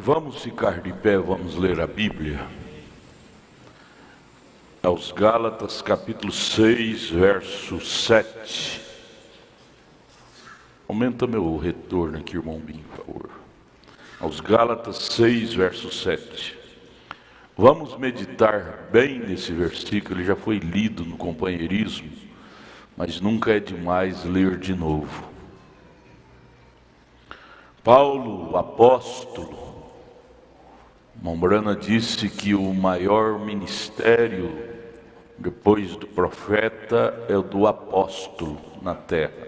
Vamos ficar de pé, vamos ler a Bíblia. Aos Gálatas, capítulo 6, verso 7. Aumenta meu retorno aqui, irmão Binho, por favor. Aos Gálatas 6, verso 7. Vamos meditar bem nesse versículo, ele já foi lido no companheirismo, mas nunca é demais ler de novo. Paulo, o apóstolo, Mombrana disse que o maior ministério, depois do profeta, é o do apóstolo na terra.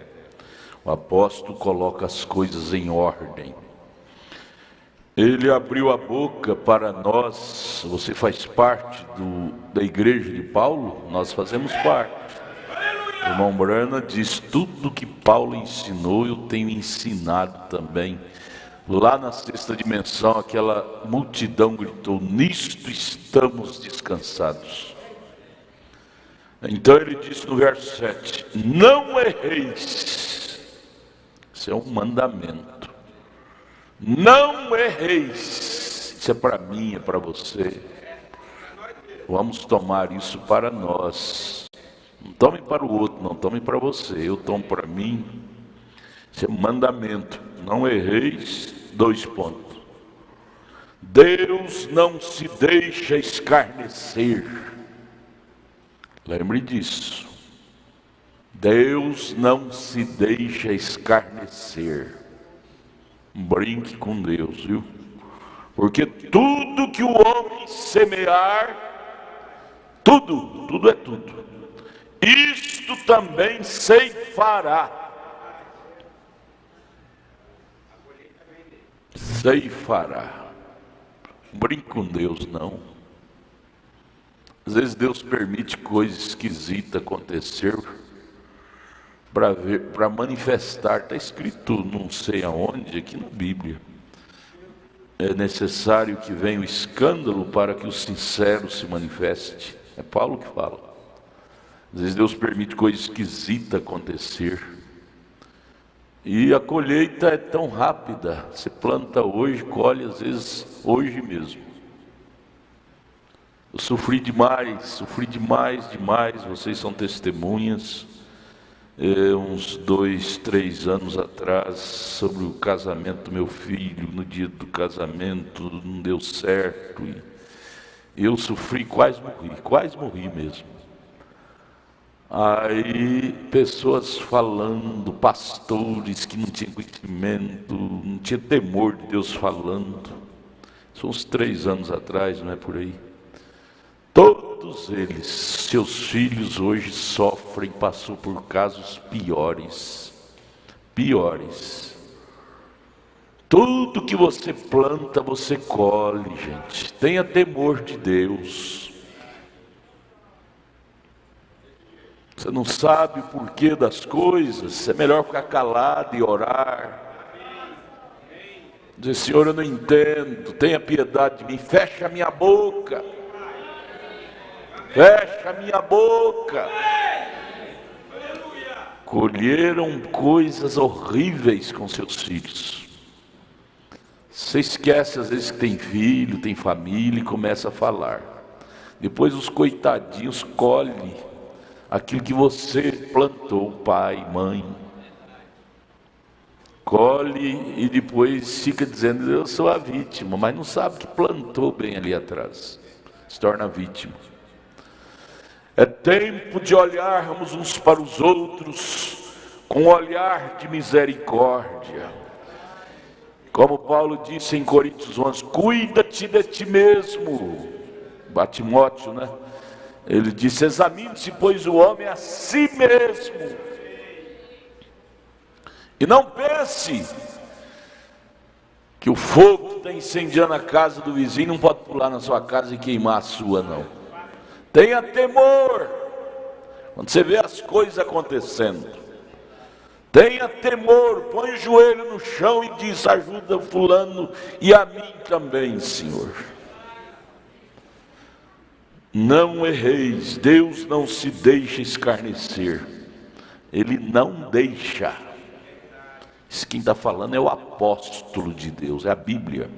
O apóstolo coloca as coisas em ordem. Ele abriu a boca para nós. Você faz parte da igreja de Paulo? Nós fazemos parte. O irmão Brana diz: tudo que Paulo ensinou eu tenho ensinado também. Lá na sexta dimensão, aquela multidão gritou: nisto estamos descansados. Então ele disse no verso 7: não erreis. Isso é um mandamento. Não erreis. Isso é para mim, é para você. Vamos tomar isso para nós. Não tome para o outro, não tome para você. Eu tomo para mim. Isso é um mandamento. Não erreis. 2 pontos. Deus não se deixa escarnecer. Lembre disso. Deus não se deixa escarnecer. Brinque com Deus, viu? Porque tudo que o homem semear, tudo é tudo. Isto também ceifará. Ceifará. Brinque com Deus, não. Às vezes Deus permite coisas esquisitas acontecer para manifestar. Está escrito não sei aonde, aqui na Bíblia. É necessário que venha o escândalo para que o sincero se manifeste. É Paulo que fala. Às vezes Deus permite coisas esquisitas acontecer. E a colheita é tão rápida. Você planta hoje, colhe às vezes hoje mesmo. Eu sofri demais. Vocês são testemunhas. Uns 2, 3 anos atrás, sobre o casamento do meu filho. No dia do casamento não deu certo. E eu sofri, quase morri mesmo. Aí pessoas falando, pastores que não tinham conhecimento, não tinha temor de Deus falando. São uns 3 anos atrás, não é por aí. Todos eles, seus filhos hoje sofrem, passou por casos piores. Tudo que você planta, você colhe, gente. Tenha temor de Deus. Você não sabe o porquê das coisas, é melhor ficar calado e orar. Dizer: Senhor, eu não entendo, tenha piedade de mim, fecha a minha boca. Fecha a minha boca. Colheram coisas horríveis com seus filhos. Você esquece às vezes que tem filho, tem família e começa a falar. Depois os coitadinhos colhem aquilo que você plantou, pai, mãe. Colhe e depois fica dizendo: eu sou a vítima, mas não sabe que plantou bem ali atrás. Se torna vítima. É tempo de olharmos uns para os outros com um olhar de misericórdia. Como Paulo disse em Coríntios 11: cuida-te de ti mesmo. Timóteo, né? Ele disse: examine-se, pois, o homem a si mesmo. E não pense que o fogo que está incendiando a casa do vizinho não pode pular na sua casa e queimar a sua, não. Tenha temor quando você vê as coisas acontecendo. Tenha temor, põe o joelho no chão e diz: ajuda fulano e a mim também, Senhor. Não erreis. Deus não se deixa escarnecer. Ele não deixa. Quem está falando é o apóstolo de Deus, é a Bíblia.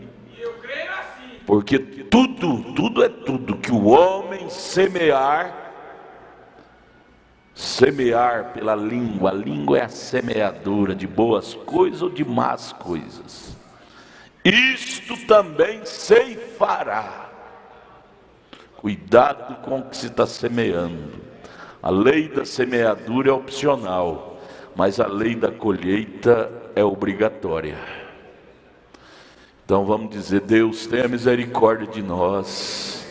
Porque tudo é tudo que o homem semear pela língua. A língua é a semeadura de boas coisas ou de más coisas. Isto também ceifará. Cuidado com o que se está semeando. A lei da semeadura é opcional, mas a lei da colheita é obrigatória. Então vamos dizer: Deus, tenha misericórdia de nós.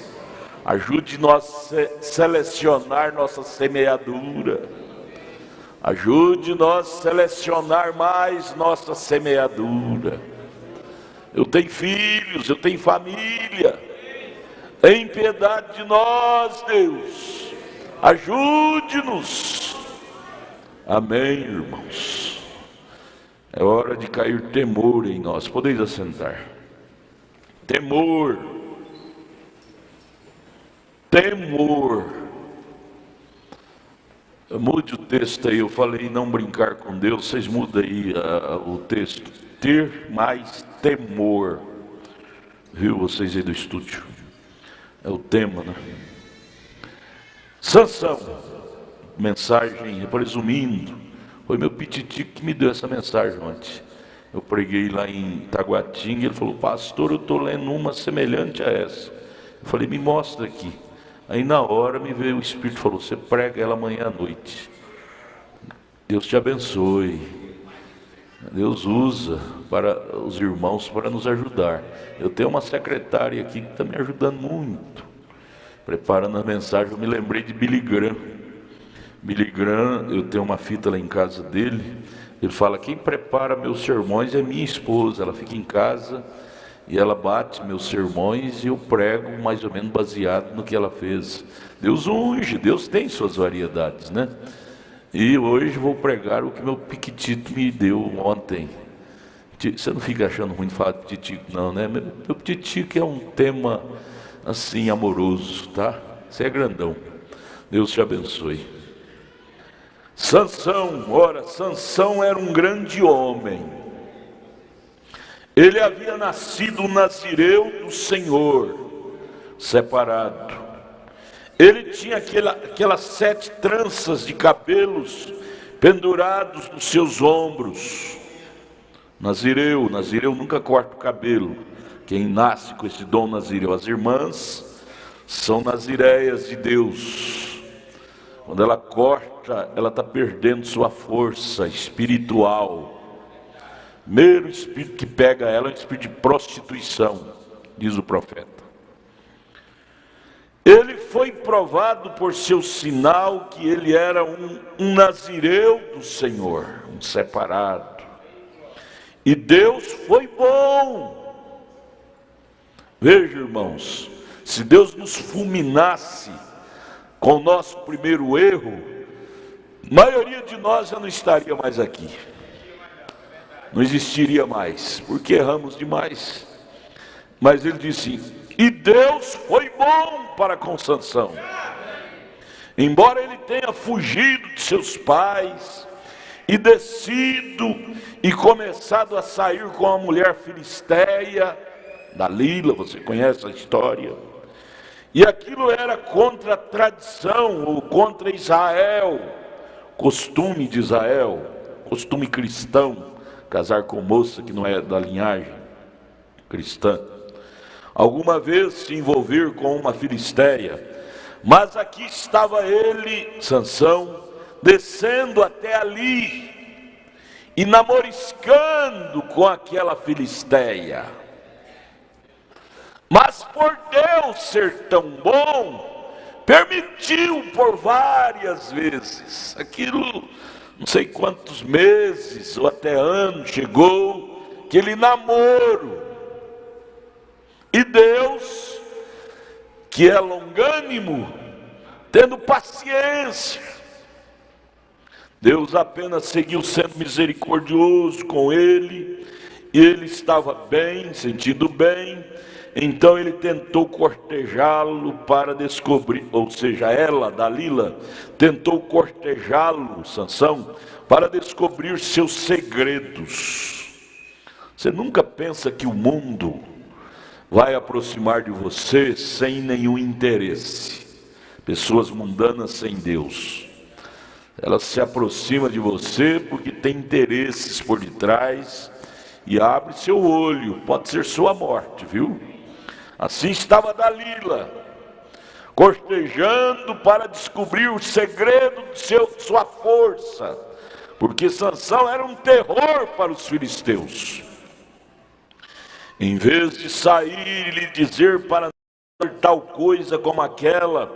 Ajude-nos a selecionar nossa semeadura. Ajude-nos a selecionar mais nossa semeadura. Eu tenho filhos, eu tenho família. Tem piedade de nós, Deus. Ajude-nos. Amém, irmãos. É hora de cair temor em nós. Podeis assentar. Temor. Mude o texto aí. Eu falei não brincar com Deus. Vocês mudam aí o texto. Ter mais temor. Viu, vocês aí do estúdio? É o tema, né? Sansão. Mensagem, resumindo. Foi meu pititico que me deu essa mensagem ontem. Eu preguei lá em Taguatinga, ele falou: pastor, eu estou lendo uma semelhante a essa. Eu falei: me mostra aqui. Aí na hora me veio o Espírito e falou: você prega ela amanhã à noite. Deus te abençoe. Deus usa para os irmãos para nos ajudar. Eu tenho uma secretária aqui que está me ajudando muito. Preparando a mensagem, eu me lembrei de Billy Graham. Billy Graham, eu tenho uma fita lá em casa dele. Ele fala: quem prepara meus sermões é minha esposa. Ela fica em casa e ela bate meus sermões e eu prego mais ou menos baseado no que ela fez. Deus unge, Deus tem suas variedades, né? E hoje vou pregar o que meu piquitito me deu ontem. Você não fica achando ruim de falar de pititico não, né? Meu pititico é um tema assim amoroso, tá? Você é grandão. Deus te abençoe. Sansão, ora, Sansão era um grande homem. Ele havia nascido nazireu do Senhor, separado. Ele tinha aquelas 7 tranças de cabelos pendurados nos seus ombros. Nazireu nunca corta o cabelo. Quem nasce com esse dom nazireu, as irmãs, são nazireias de Deus. Quando ela corta, ela está perdendo sua força espiritual. Primeiro espírito que pega ela é o espírito de prostituição, diz o profeta. Ele foi provado por seu sinal que ele era um nazireu do Senhor, um separado. E Deus foi bom. Veja, irmãos, se Deus nos fulminasse com o nosso primeiro erro, a maioria de nós já não estaria mais aqui. Não existiria mais, porque erramos demais. Mas ele disse: e Deus foi bom para com Sansão. Embora ele tenha fugido de seus pais e descido e começado a sair com a mulher filisteia, Dalila, você conhece a história. E aquilo era contra a tradição, ou contra Israel, costume de Israel, costume cristão, casar com moça que não é da linhagem cristã. Alguma vez se envolver com uma filisteia, mas aqui estava ele, Sansão, descendo até ali e namoriscando com aquela filisteia. Mas por Deus ser tão bom, permitiu por várias vezes, aquilo, não sei quantos meses ou até anos, chegou aquele namoro. E Deus, que é longânimo, tendo paciência, Deus apenas seguiu sendo misericordioso com ele, e ele estava bem, sentindo bem. Então ele tentou cortejá-lo para descobrir, ou seja, ela, Dalila, tentou cortejá-lo, Sansão, para descobrir seus segredos. Você nunca pensa que o mundo vai aproximar de você sem nenhum interesse. Pessoas mundanas sem Deus, elas se aproximam de você porque tem interesses por detrás e abre seu olho, pode ser sua morte, viu? Assim estava Dalila, cortejando para descobrir o segredo de sua força, porque Sansão era um terror para os filisteus. Em vez de sair e lhe dizer para não fazer tal coisa como aquela,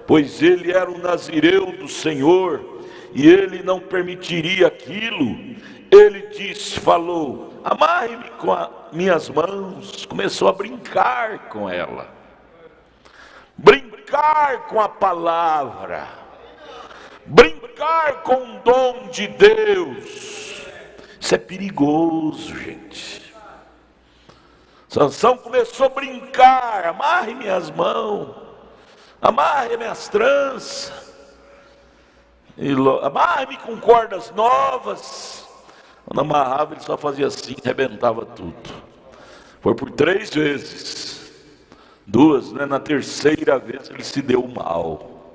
pois ele era um nazireu do Senhor, e ele não permitiria aquilo, ele falou, amarre-me com as minhas mãos. Começou a brincar com ela, brincar com a palavra, brincar com o dom de Deus. Isso é perigoso, gente. Sansão começou a brincar, amarre minhas mãos, amarre minhas tranças, amarre-me com cordas novas. Quando amarrava, ele só fazia assim, arrebentava tudo. Foi por 3 vezes, 2, né? Na terceira vez ele se deu mal.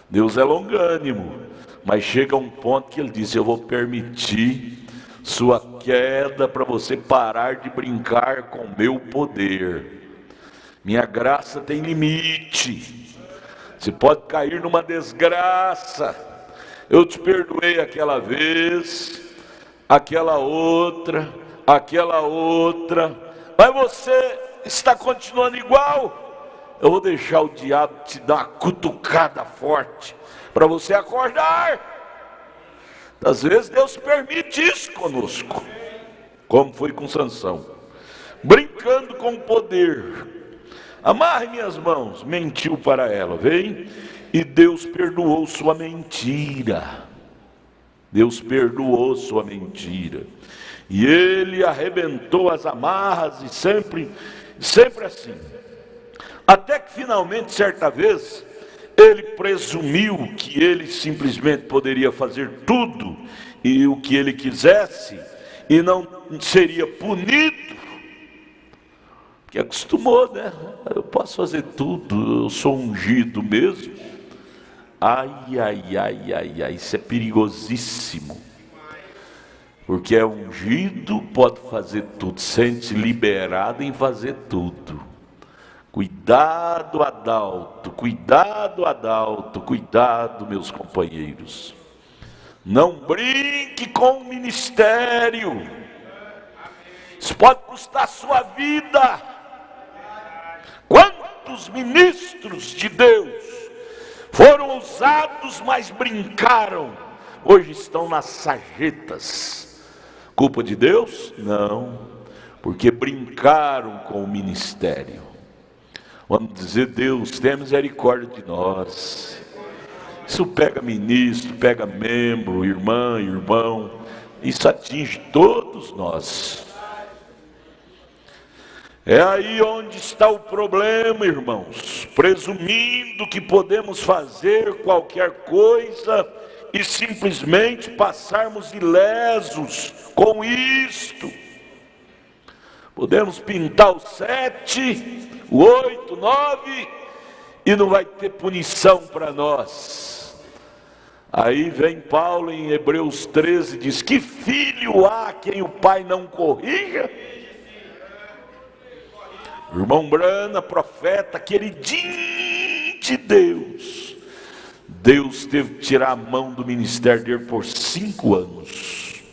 Deus é longânimo, mas chega um ponto que ele diz, eu vou permitir sua queda para você parar de brincar com meu poder. Minha graça tem limite, você pode cair numa desgraça. Eu te perdoei aquela vez, aquela outra, mas você está continuando igual. Eu vou deixar o diabo te dar uma cutucada forte para você acordar. Às vezes Deus permite isso conosco, como foi com Sansão, brincando com o poder. Amarre minhas mãos, mentiu para ela, vem, e Deus perdoou sua mentira. Deus perdoou sua mentira, e ele arrebentou as amarras, e sempre assim, até que finalmente, certa vez, ele presumiu que ele simplesmente poderia fazer tudo e o que ele quisesse e não seria punido, porque acostumou, né? Eu posso fazer tudo, eu sou ungido mesmo. Ai, isso é perigosíssimo, porque é ungido, pode fazer tudo, sente liberado em fazer tudo. Cuidado, Adalto, cuidado, meus companheiros. Não brinque com o ministério. Isso pode custar sua vida. Quantos ministros de Deus foram ousados, mas brincaram, hoje estão nas sarjetas. Culpa de Deus? Não, porque brincaram com o ministério. Vamos dizer, Deus, tenha misericórdia de nós. Isso pega ministro, pega membro, irmã, irmão, isso atinge todos nós. É aí onde está o problema, irmãos, presumindo que podemos fazer qualquer coisa e simplesmente passarmos ilesos com isto. Podemos pintar o 7, o 8, 9 e não vai ter punição para nós. Aí vem Paulo em Hebreus 13 e diz, que filho há quem o pai não corrija? Irmão Brana, profeta, queridinho de Deus, Deus teve que tirar a mão do ministério dele por 5 anos.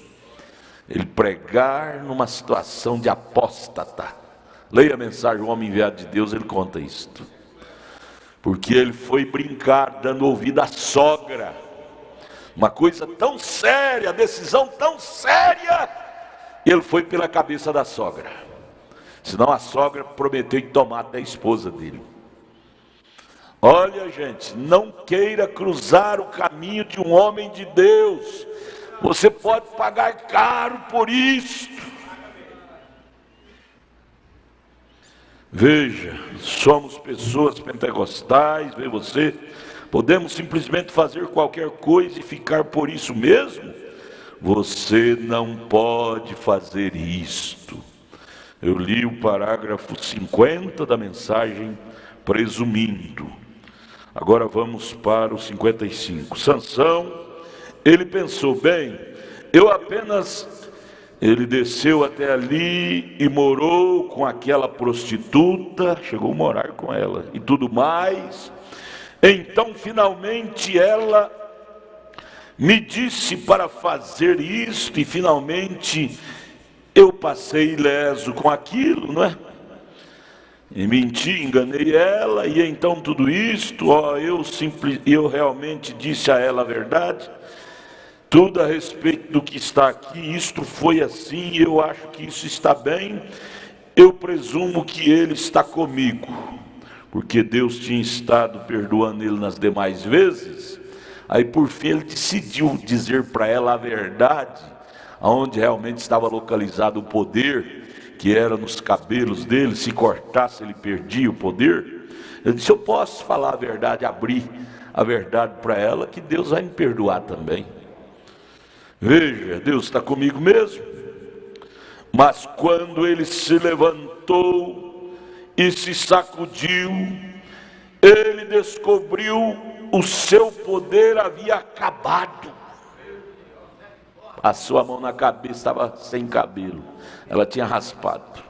Ele pregar numa situação de apóstata. Leia a mensagem, o homem enviado de Deus, ele conta isto. Porque ele foi brincar, dando ouvido à sogra. Uma coisa tão séria, decisão tão séria, ele foi pela cabeça da sogra. Senão a sogra prometeu tomar até a esposa dele. Olha, gente, não queira cruzar o caminho de um homem de Deus. Você pode pagar caro por isto. Veja, somos pessoas pentecostais, vê você, podemos simplesmente fazer qualquer coisa e ficar por isso mesmo? Você não pode fazer isto. Eu li o parágrafo 50 da mensagem, presumindo. Agora vamos para o 55. Sansão, ele pensou, bem, ele desceu até ali e morou com aquela prostituta, chegou a morar com ela e tudo mais. Então finalmente ela me disse para fazer isto e finalmente eu passei ileso com aquilo, não é? E menti, enganei ela, e então tudo isto, eu realmente disse a ela a verdade, tudo a respeito do que está aqui, isto foi assim, eu acho que isso está bem, eu presumo que ele está comigo, porque Deus tinha estado perdoando ele nas demais vezes. Aí por fim ele decidiu dizer para ela a verdade, aonde realmente estava localizado o poder, que era nos cabelos dele. Se cortasse ele perdia o poder. Ele disse, eu posso falar a verdade, abrir a verdade para ela, que Deus vai me perdoar também. Veja, Deus está comigo mesmo. Mas quando ele se levantou e se sacudiu, ele descobriu o seu poder havia acabado. Passou a mão na cabeça, estava sem cabelo, ela tinha raspado.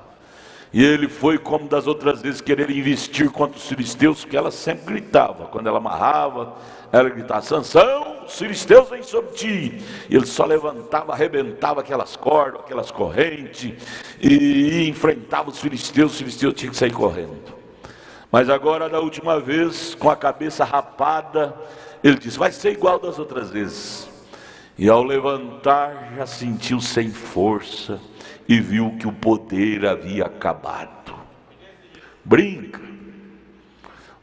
E ele foi, como das outras vezes, querer investir contra os filisteus, porque ela sempre gritava. Quando ela amarrava, ela gritava, Sansão, os filisteus vêm sobre ti. E ele só levantava, arrebentava aquelas cordas, aquelas correntes, e enfrentava os filisteus tinham que sair correndo. Mas agora, da última vez, com a cabeça rapada, ele disse, vai ser igual das outras vezes. E ao levantar, já sentiu sem força e viu que o poder havia acabado. Brinca.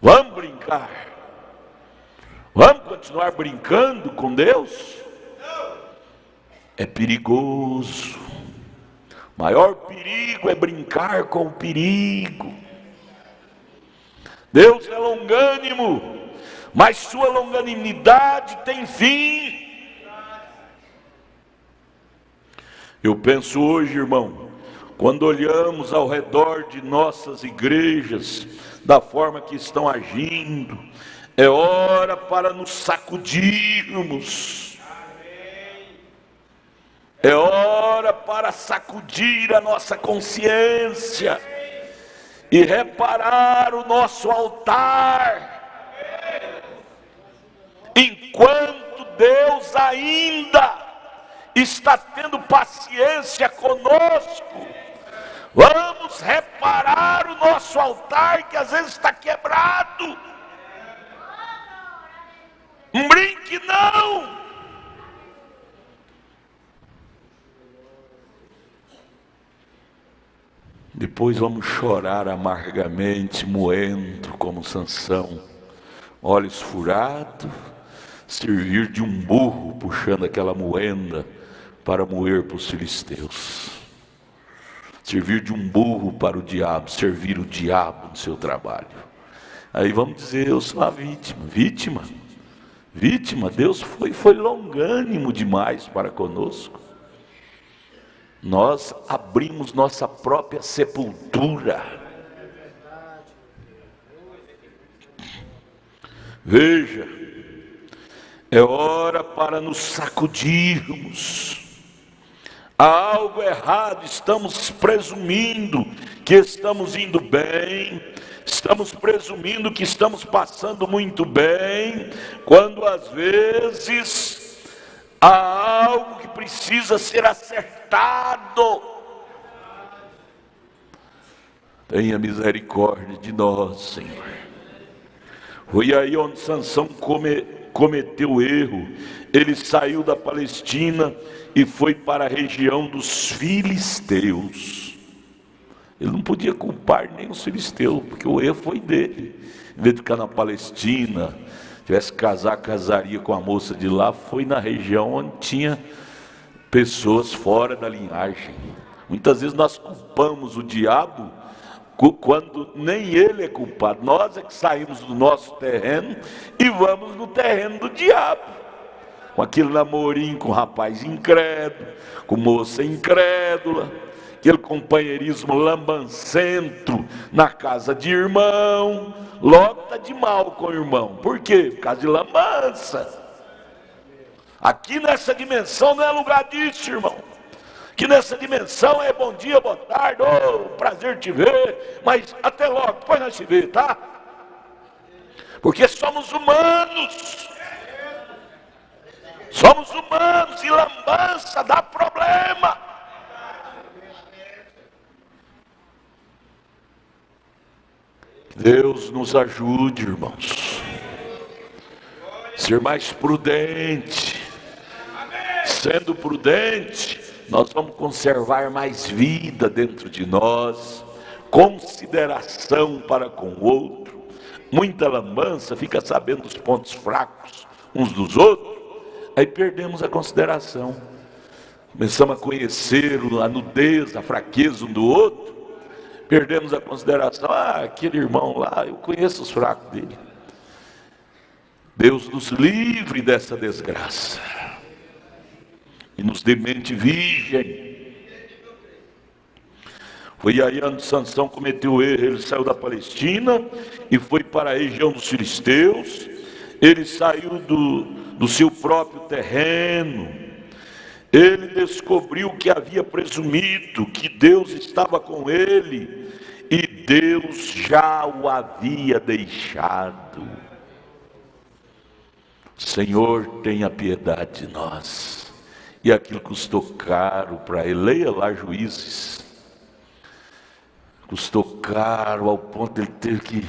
Vamos brincar. Vamos continuar brincando com Deus? É perigoso. O maior perigo é brincar com o perigo. Deus é longânimo, mas sua longanimidade tem fim. Eu penso hoje, irmão, quando olhamos ao redor de nossas igrejas, da forma que estão agindo, é hora para nos sacudirmos. É hora para sacudir a nossa consciência e reparar o nosso altar, enquanto Deus ainda está tendo paciência conosco. Vamos reparar o nosso altar, que às vezes está quebrado. Não brinque não. Depois vamos chorar amargamente, moendo como Sansão, olhos furados, servir de um burro puxando aquela moenda para moer para os filisteus. Servir de um burro para o diabo, servir o diabo no seu trabalho. Aí vamos dizer, eu sou a vítima. Deus foi longânimo demais para conosco. Nós abrimos nossa própria sepultura. Veja, é hora para nos sacudirmos. Há algo errado, estamos presumindo que estamos indo bem, estamos presumindo que estamos passando muito bem, quando às vezes há algo que precisa ser acertado. Tenha misericórdia de nós, Senhor. Foi aí onde Sansão cometeu erro. Ele saiu da Palestina e foi para a região dos filisteus. Ele não podia culpar nem os filisteus, porque o erro foi dele. Em vez de ficar na Palestina, tivesse que casaria com a moça de lá, foi na região onde tinha pessoas fora da linhagem. Muitas vezes nós culpamos o diabo quando nem ele é culpado. Nós é que saímos do nosso terreno e vamos no terreno do diabo, com aquele namorinho com rapaz incrédulo, com moça incrédula, aquele companheirismo lambancento na casa de irmão, logo está de mal com o irmão. Por quê? Por causa de lambança. Aqui nessa dimensão não é lugar disso, irmão. Aqui nessa dimensão é bom dia, boa tarde, prazer te ver, mas até logo, depois nós se vê, tá? Porque somos humanos. Somos humanos e lambança dá problema. Deus nos ajude, irmãos. Ser mais prudente. Sendo prudente, nós vamos conservar mais vida dentro de nós, consideração para com o outro. Muita lambança, fica sabendo dos pontos fracos uns dos outros, aí perdemos a consideração. Começamos a conhecer a nudez, a fraqueza um do outro, perdemos a consideração. Aquele irmão lá, eu conheço os fracos dele. Deus nos livre dessa desgraça e nos dê mente virgem. Foi aí onde Sansão cometeu o erro. Ele saiu da Palestina e foi para a região dos filisteus. Ele saiu do seu próprio terreno. Ele descobriu que havia presumido que Deus estava com ele, e Deus já o havia deixado. Senhor, tenha piedade de nós. E aquilo custou caro para ele. Leia lá Juízes. Custou caro ao ponto de ele ter que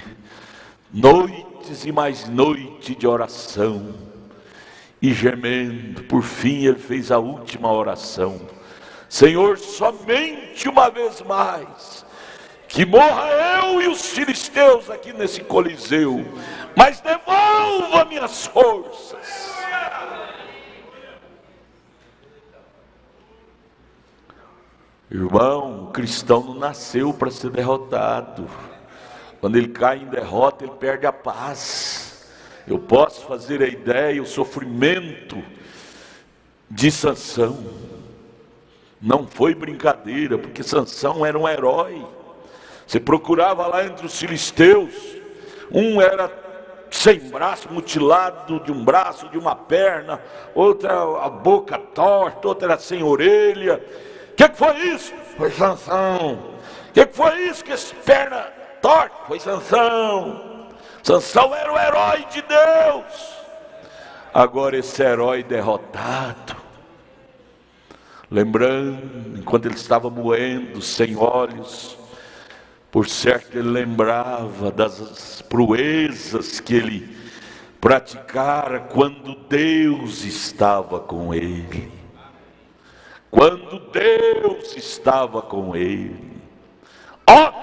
noites e mais noite de oração e gemendo. Por fim ele fez a última oração: Senhor, somente uma vez mais, que morra eu e os filisteus aqui nesse coliseu, mas devolva minhas forças. Irmão, o cristão não nasceu para ser derrotado. Quando ele cai em derrota, ele perde a paz. Eu posso fazer a ideia, o sofrimento de Sansão não foi brincadeira, porque Sansão era um herói. Você procurava lá entre os filisteus, um era sem braço, mutilado de um braço, de uma perna, outra a boca torta, outra era sem orelha. O que foi isso? Foi Sansão. O que foi isso? Que essa perna torta? Foi Sansão. Sansão era o herói de Deus. Agora esse herói derrotado, lembrando, enquanto ele estava moendo, sem olhos, por certo ele lembrava das proezas que ele praticara quando Deus estava com ele. Quando Deus estava com ele.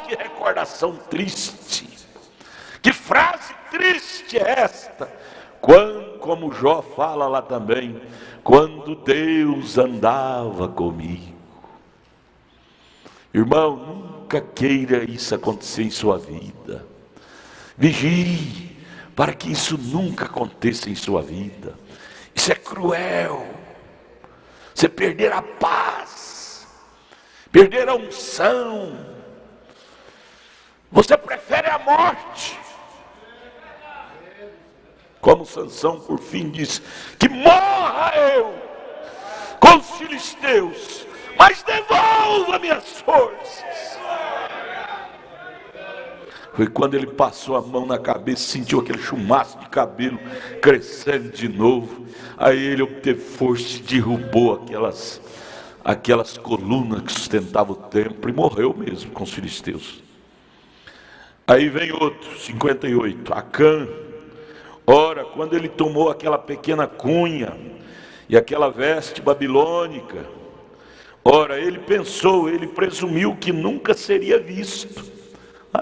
Que recordação triste. Que frase triste é esta. Quando, como Jó fala lá também, quando Deus andava comigo. Irmão, nunca queira isso acontecer em sua vida. Vigie para que isso nunca aconteça em sua vida. Isso é cruel. Você perder a paz, perder a unção. Você prefere a morte. Como Sansão por fim diz: que morra eu com os filisteus, mas devolva minhas forças. Foi quando ele passou a mão na cabeça, sentiu aquele chumaço de cabelo crescendo de novo. Aí ele obteve força e derrubou aquelas colunas que sustentavam o templo e morreu mesmo com os filisteus. Aí vem outro, 58, Acã. Ora, quando ele tomou aquela pequena cunha e aquela veste babilônica, ora, ele pensou, ele presumiu que nunca seria visto.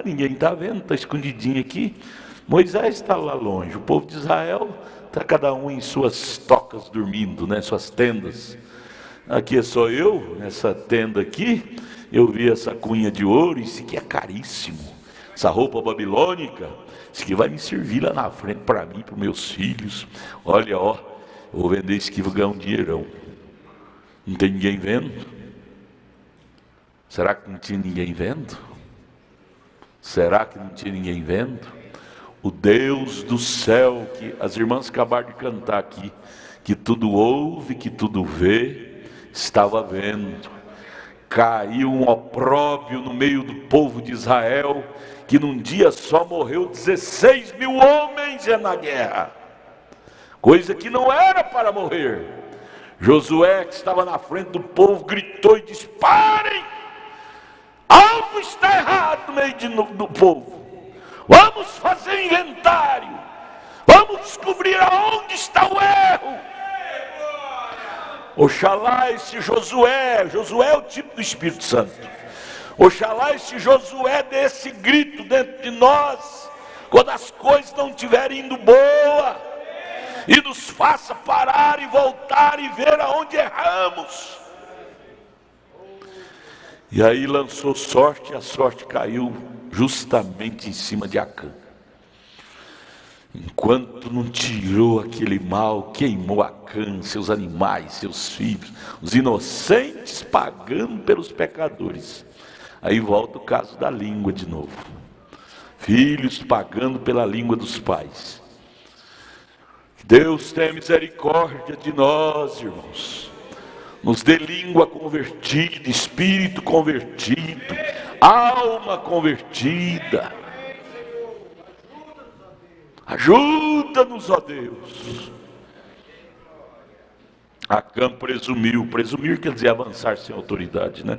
Ninguém está vendo, está escondidinho aqui. Moisés está lá longe, o povo de Israel está cada um em suas tocas dormindo, né, suas tendas. Aqui é só eu, nessa tenda aqui, eu vi essa cunha de ouro, isso aqui é caríssimo. Essa roupa babilônica, isso aqui vai me servir lá na frente para mim, para os meus filhos. Olha, eu vou vender isso aqui, vou ganhar um dinheirão. Não tem ninguém vendo? Será que não tinha ninguém vendo? Será que não tinha ninguém vendo? O Deus do céu, que as irmãs acabaram de cantar aqui, que tudo ouve, que tudo vê, estava vendo. Caiu um opróbrio no meio do povo de Israel, que num dia só morreu 16 mil homens na guerra, coisa que não era para morrer. Josué, que estava na frente do povo, gritou e disse: parem! Algo está errado no meio do povo. Vamos fazer inventário. Vamos descobrir aonde está o erro. Oxalá esse Josué é o tipo do Espírito Santo. Oxalá esse Josué dê esse grito dentro de nós, quando as coisas não estiverem indo boa, e nos faça parar e voltar e ver aonde erramos. E aí lançou sorte, e a sorte caiu justamente em cima de Acã. Enquanto não tirou aquele mal, queimou Acã, seus animais, seus filhos, os inocentes pagando pelos pecadores. Aí volta o caso da língua de novo. Filhos pagando pela língua dos pais. Deus tenha misericórdia de nós, irmãos. Nos dê língua convertida, espírito convertido, alma convertida. Ajuda-nos, ó Deus. Acã presumiu. Presumir quer dizer avançar sem autoridade, né?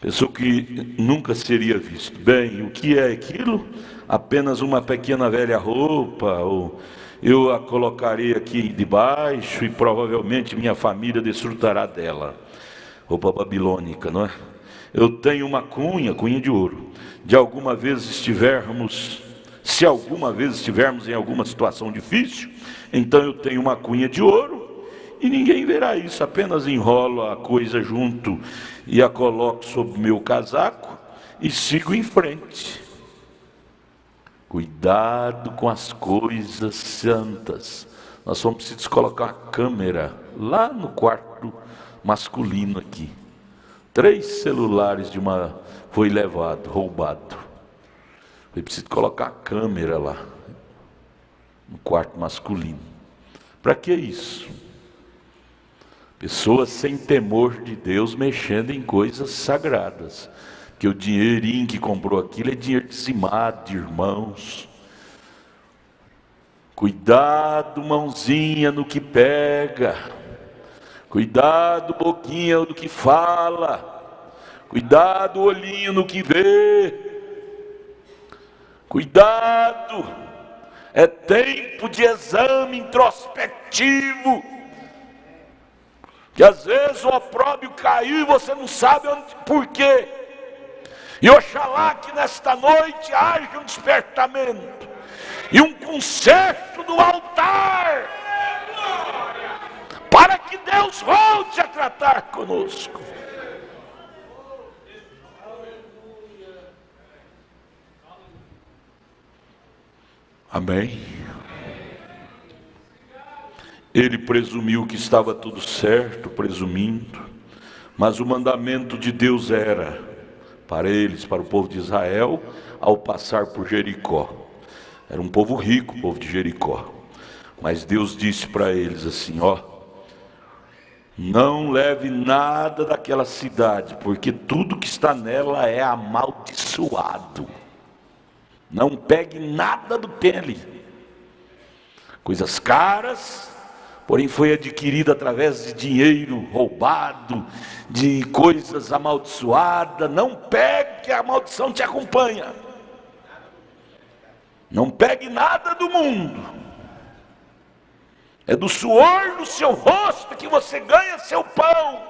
Pensou que nunca seria visto. Bem, o que é aquilo? Apenas uma pequena velha roupa, ou eu a colocarei aqui debaixo e provavelmente minha família desfrutará dela. Roupa babilônica, não é? Eu tenho uma cunha de ouro. Se alguma vez estivermos em alguma situação difícil, então eu tenho uma cunha de ouro e ninguém verá isso. Apenas enrolo a coisa junto e a coloco sobre o meu casaco e sigo em frente. Cuidado com as coisas santas. Nós vamos precisar colocar uma câmera lá no quarto masculino aqui. 3 celulares foi roubado. Foi preciso colocar a câmera lá no quarto masculino. Para que isso? Pessoas sem temor de Deus mexendo em coisas sagradas. Que o dinheirinho que comprou aquilo é dinheiro dizimado de irmãos. Cuidado, mãozinha, no que pega. Cuidado, boquinha, no que fala. Cuidado, olhinho, no que vê. Cuidado. É tempo de exame introspectivo. Que às vezes o opróbrio caiu e você não sabe por quê. E oxalá que nesta noite haja um despertamento e um conserto do altar, para que Deus volte a tratar conosco. Amém? Ele presumiu que estava tudo certo, presumindo, mas o mandamento de Deus era para eles, para o povo de Israel, ao passar por Jericó. Era um povo rico, o povo de Jericó. Mas Deus disse para eles assim, não leve nada daquela cidade, porque tudo que está nela é amaldiçoado. Não pegue nada do que tem ali. Coisas caras, porém foi adquirida através de dinheiro roubado, de coisas amaldiçoadas. Não pegue, que a maldição te acompanha. Não pegue nada do mundo. É do suor do seu rosto que você ganha seu pão.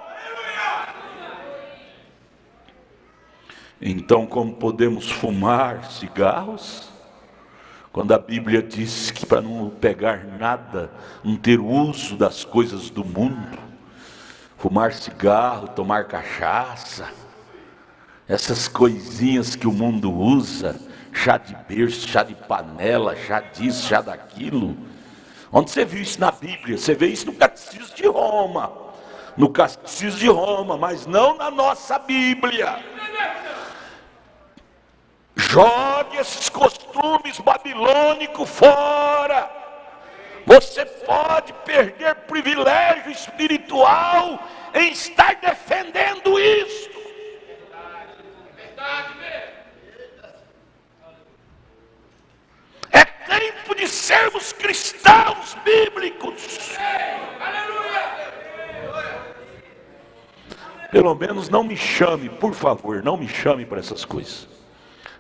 Então, como podemos fumar cigarros? Quando a Bíblia diz que para não pegar nada, não ter uso das coisas do mundo, fumar cigarro, tomar cachaça, essas coisinhas que o mundo usa, chá de berço, chá de panela, chá disso, chá daquilo. Onde você viu isso na Bíblia? Você vê isso no Catecismo de Roma. no Catecismo de Roma, mas não na nossa Bíblia. Jogue esses costumes babilônicos fora. Você pode perder privilégio espiritual em estar defendendo isso. É tempo de sermos cristãos bíblicos. Pelo menos não me chame, por favor, não me chame para essas coisas.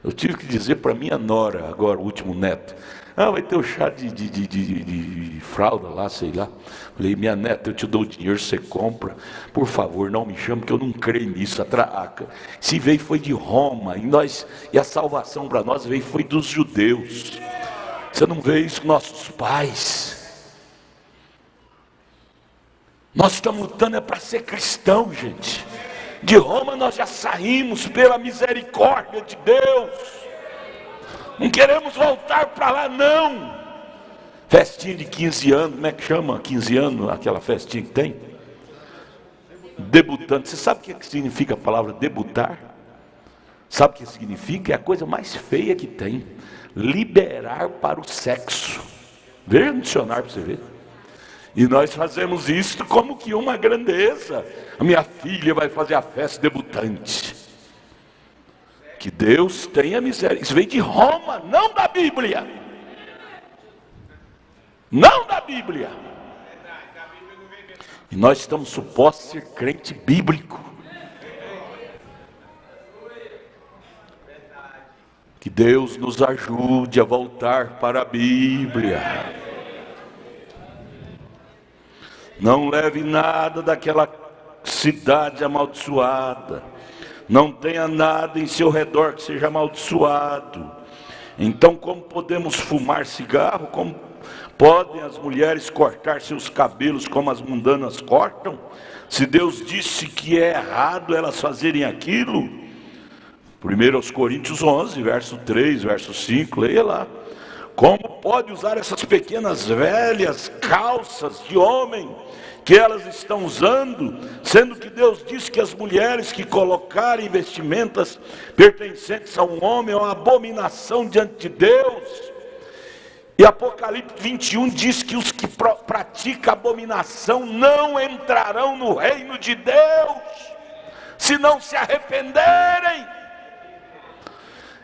Eu tive que dizer para minha nora, agora o último neto, vai ter o chá de fralda lá, sei lá. Falei, minha neta, eu te dou o dinheiro, você compra. Por favor, não me chame, que eu não creio nisso. Se veio foi de Roma, e a salvação para nós veio foi dos judeus. Você não vê isso com nossos pais. Nós estamos lutando para ser cristão, gente. De Roma nós já saímos pela misericórdia de Deus. Não queremos voltar para lá, não. Festinha de 15 anos, como é que chama 15 anos, aquela festinha que tem? Debutante. Você sabe o que significa a palavra debutar? Sabe o que significa? É a coisa mais feia que tem. Liberar para o sexo. Veja no dicionário para você ver. E nós fazemos isso como que uma grandeza. A minha filha vai fazer a festa debutante. Que Deus tenha miséria. Isso veio de Roma, não da Bíblia. Não da Bíblia. E nós estamos supostos a ser crente bíblico. Que Deus nos ajude a voltar para a Bíblia. Não leve nada daquela cidade amaldiçoada. Não tenha nada em seu redor que seja amaldiçoado. Então, como podemos fumar cigarro? Como podem as mulheres cortar seus cabelos como as mundanas cortam? Se Deus disse que é errado elas fazerem aquilo. 1 Coríntios 11, verso 3, verso 5, leia lá. Como pode usar essas pequenas velhas calças de homem que elas estão usando, sendo que Deus diz que as mulheres que colocarem vestimentas pertencentes a um homem é uma abominação diante de Deus? E Apocalipse 21 diz que os que praticam abominação não entrarão no reino de Deus, se não se arrependerem.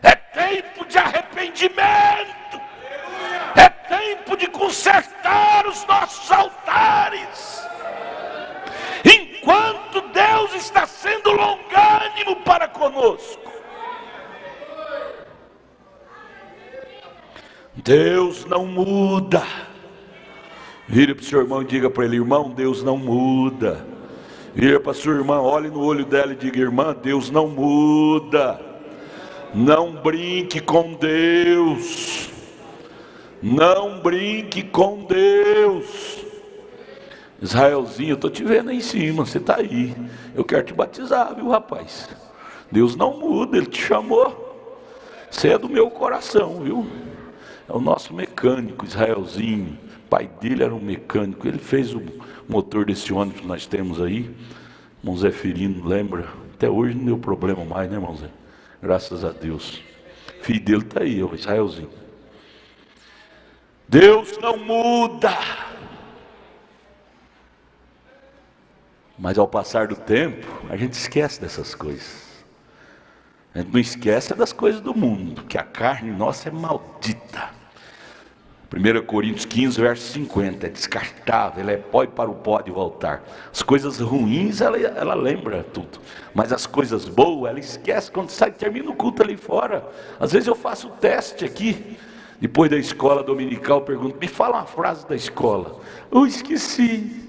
É tempo de arrependimento. É tempo de consertar os nossos altares. Enquanto Deus está sendo longânimo para conosco. Deus não muda. Vira para o seu irmão e diga para ele: irmão, Deus não muda. Vira para a sua irmã, olhe no olho dela e diga: irmã, Deus não muda. Não brinque com Deus. Não brinque com Deus. Israelzinho, eu estou te vendo aí em cima, você está aí. Eu quero te batizar, viu, rapaz? Deus não muda, Ele te chamou. Você é do meu coração, viu? É o nosso mecânico, Israelzinho. O pai dele era um mecânico. Ele fez o motor desse ônibus que nós temos aí. Irmão Zé Ferino, lembra? Até hoje não deu problema mais, né, irmão Zé? Graças a Deus. O filho dele está aí, o Israelzinho. Deus não muda. Mas ao passar do tempo, a gente esquece dessas coisas. A gente não esquece das coisas do mundo, que a carne nossa é maldita. 1 Coríntios 15, verso 50, é descartável, ela é pó e para o pó de voltar. As coisas ruins, ela lembra tudo. Mas as coisas boas, ela esquece quando sai, termina o culto ali fora. Às vezes eu faço o teste aqui. Depois da escola dominical, eu pergunto: me fala uma frase da escola. Eu esqueci.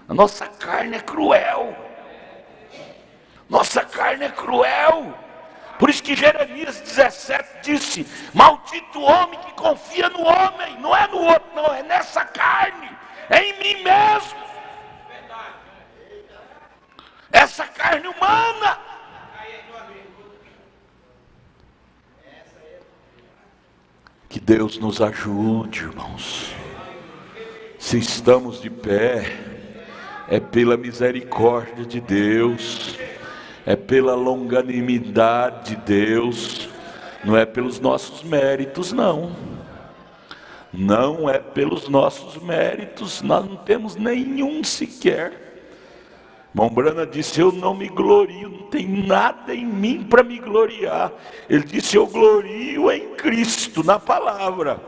A nossa carne é cruel. Nossa carne é cruel. Por isso que Jeremias 17 disse: maldito o homem que confia no homem. Não é no outro, não, é nessa carne. É em mim mesmo. Essa carne humana. Que Deus nos ajude, irmãos. Se estamos de pé, é pela misericórdia de Deus, é pela longanimidade de Deus, não é pelos nossos méritos, não. Não é pelos nossos méritos, nós não temos nenhum sequer. Irmão Brana disse: eu não me glorio, não tem nada em mim para me gloriar. Ele disse: eu glorio em Cristo, na palavra,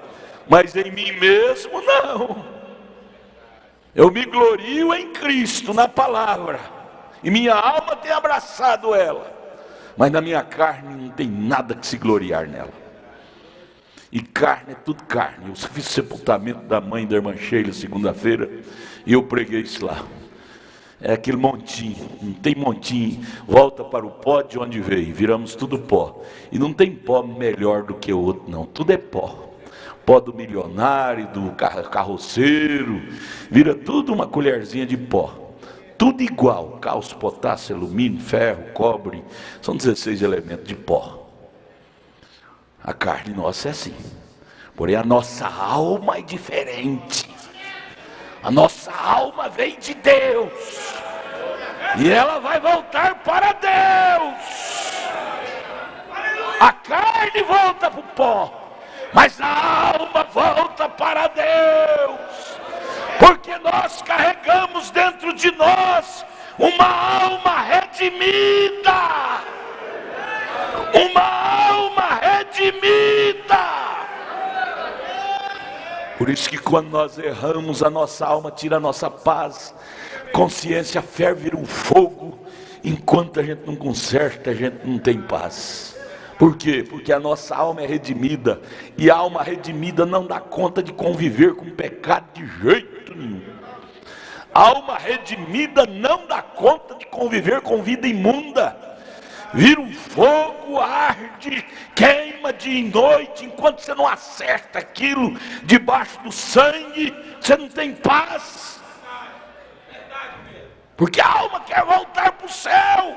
mas em mim mesmo não. Eu me glorio em Cristo, na palavra, e minha alma tem abraçado ela, mas na minha carne não tem nada que se gloriar nela. E carne é tudo carne. Eu fiz o sepultamento da mãe da irmã Sheila segunda-feira, e eu preguei isso lá. É aquele montinho, não tem montinho, volta para o pó de onde veio, viramos tudo pó. E não tem pó melhor do que o outro, não, tudo é pó. Pó do milionário, do carroceiro, vira tudo uma colherzinha de pó. Tudo igual, cálcio, potássio, alumínio, ferro, cobre, são 16 elementos de pó. A carne nossa é assim, porém a nossa alma é diferente. A nossa alma vem de Deus, e ela vai voltar para Deus. A carne volta para o pó, mas a alma volta para Deus, porque nós carregamos dentro de nós uma alma redimida. Uma alma redimida. Por isso que quando nós erramos, a nossa alma tira a nossa paz, consciência ferve um fogo. Enquanto a gente não conserta, a gente não tem paz. Por quê? Porque a nossa alma é redimida, e a alma redimida não dá conta de conviver com o pecado de jeito nenhum. A alma redimida não dá conta de conviver com vida imunda. Vira um fogo, arde, queima dia e noite. Enquanto você não acerta aquilo debaixo do sangue, você não tem paz. Porque a alma quer voltar para o céu,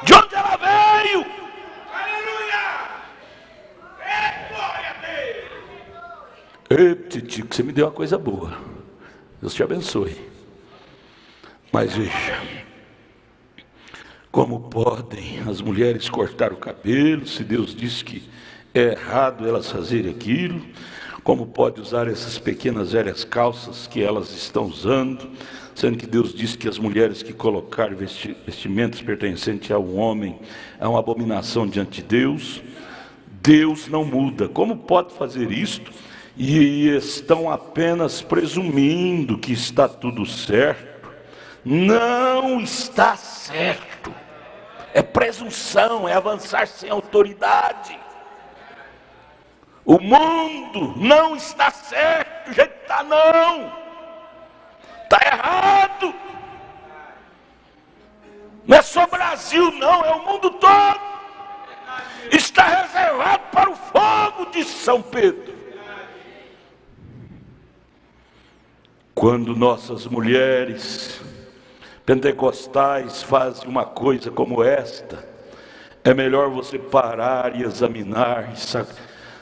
de onde ela veio. Aleluia! Glória a Deus! Ei, Titico, você me deu uma coisa boa. Deus te abençoe. Mas veja, como podem as mulheres cortar o cabelo, se Deus diz que é errado elas fazerem aquilo? Como pode usar essas pequenas velhas calças que elas estão usando, sendo que Deus diz que as mulheres que colocarem vestimentas pertencentes ao homem é uma abominação diante de Deus? Deus não muda. Como pode fazer isto? E estão apenas presumindo que está tudo certo. Não está certo. É presunção, é avançar sem autoridade. O mundo não está certo, do jeito que está, não. Está errado. Não é só o Brasil, não, é o mundo todo. Está reservado para o fogo de São Pedro. Quando nossas mulheres pentecostais fazem uma coisa como esta, é melhor você parar e examinar,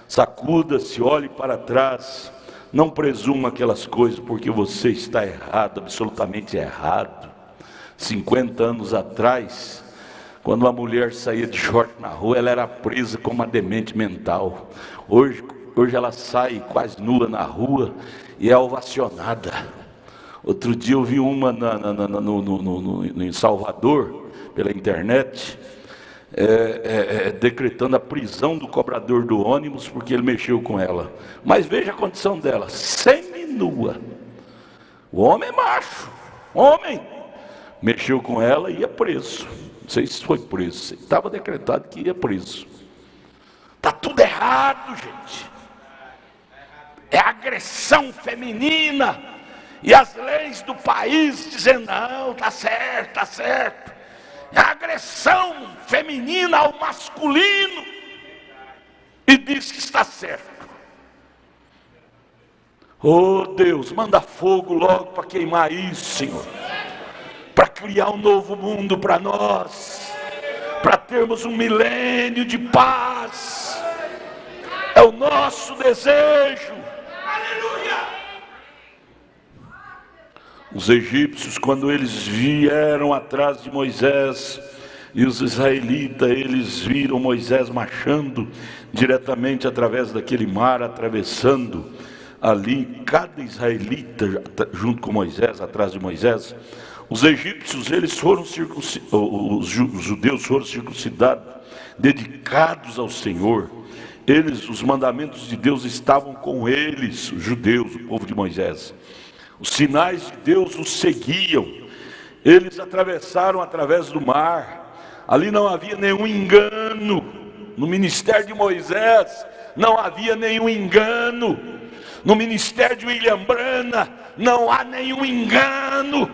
sacuda-se, olhe para trás, não presuma aquelas coisas, porque você está errado, absolutamente errado. 50 anos atrás, quando uma mulher saía de short na rua, ela era presa como uma demente mental. Hoje ela sai quase nua na rua e é ovacionada. Outro dia eu vi uma em Salvador, pela internet, decretando a prisão do cobrador do ônibus porque ele mexeu com ela. Mas veja a condição dela, seminua. O homem é macho, homem, mexeu com ela e ia preso. Não sei se foi preso, estava decretado que ia preso. Está tudo errado, gente. É agressão feminina. E as leis do país dizendo, não, está certo, está certo. É agressão feminina ao masculino. E diz que está certo. Oh Deus, manda fogo logo para queimar isso, Senhor. Para criar um novo mundo para nós. Para termos um milênio de paz. É o nosso desejo. Os egípcios, quando eles vieram atrás de Moisés, e os israelitas, eles viram Moisés marchando diretamente através daquele mar, atravessando ali, cada israelita junto com Moisés, atrás de Moisés. Os egípcios, eles foram circuncidados, os judeus foram circuncidados, dedicados ao Senhor. Eles, os mandamentos de Deus estavam com eles, os judeus, o povo de Moisés. Os sinais de Deus os seguiam. Eles atravessaram através do mar. Ali não havia nenhum engano. No ministério de Moisés não havia nenhum engano. No ministério de William Branham não há nenhum engano.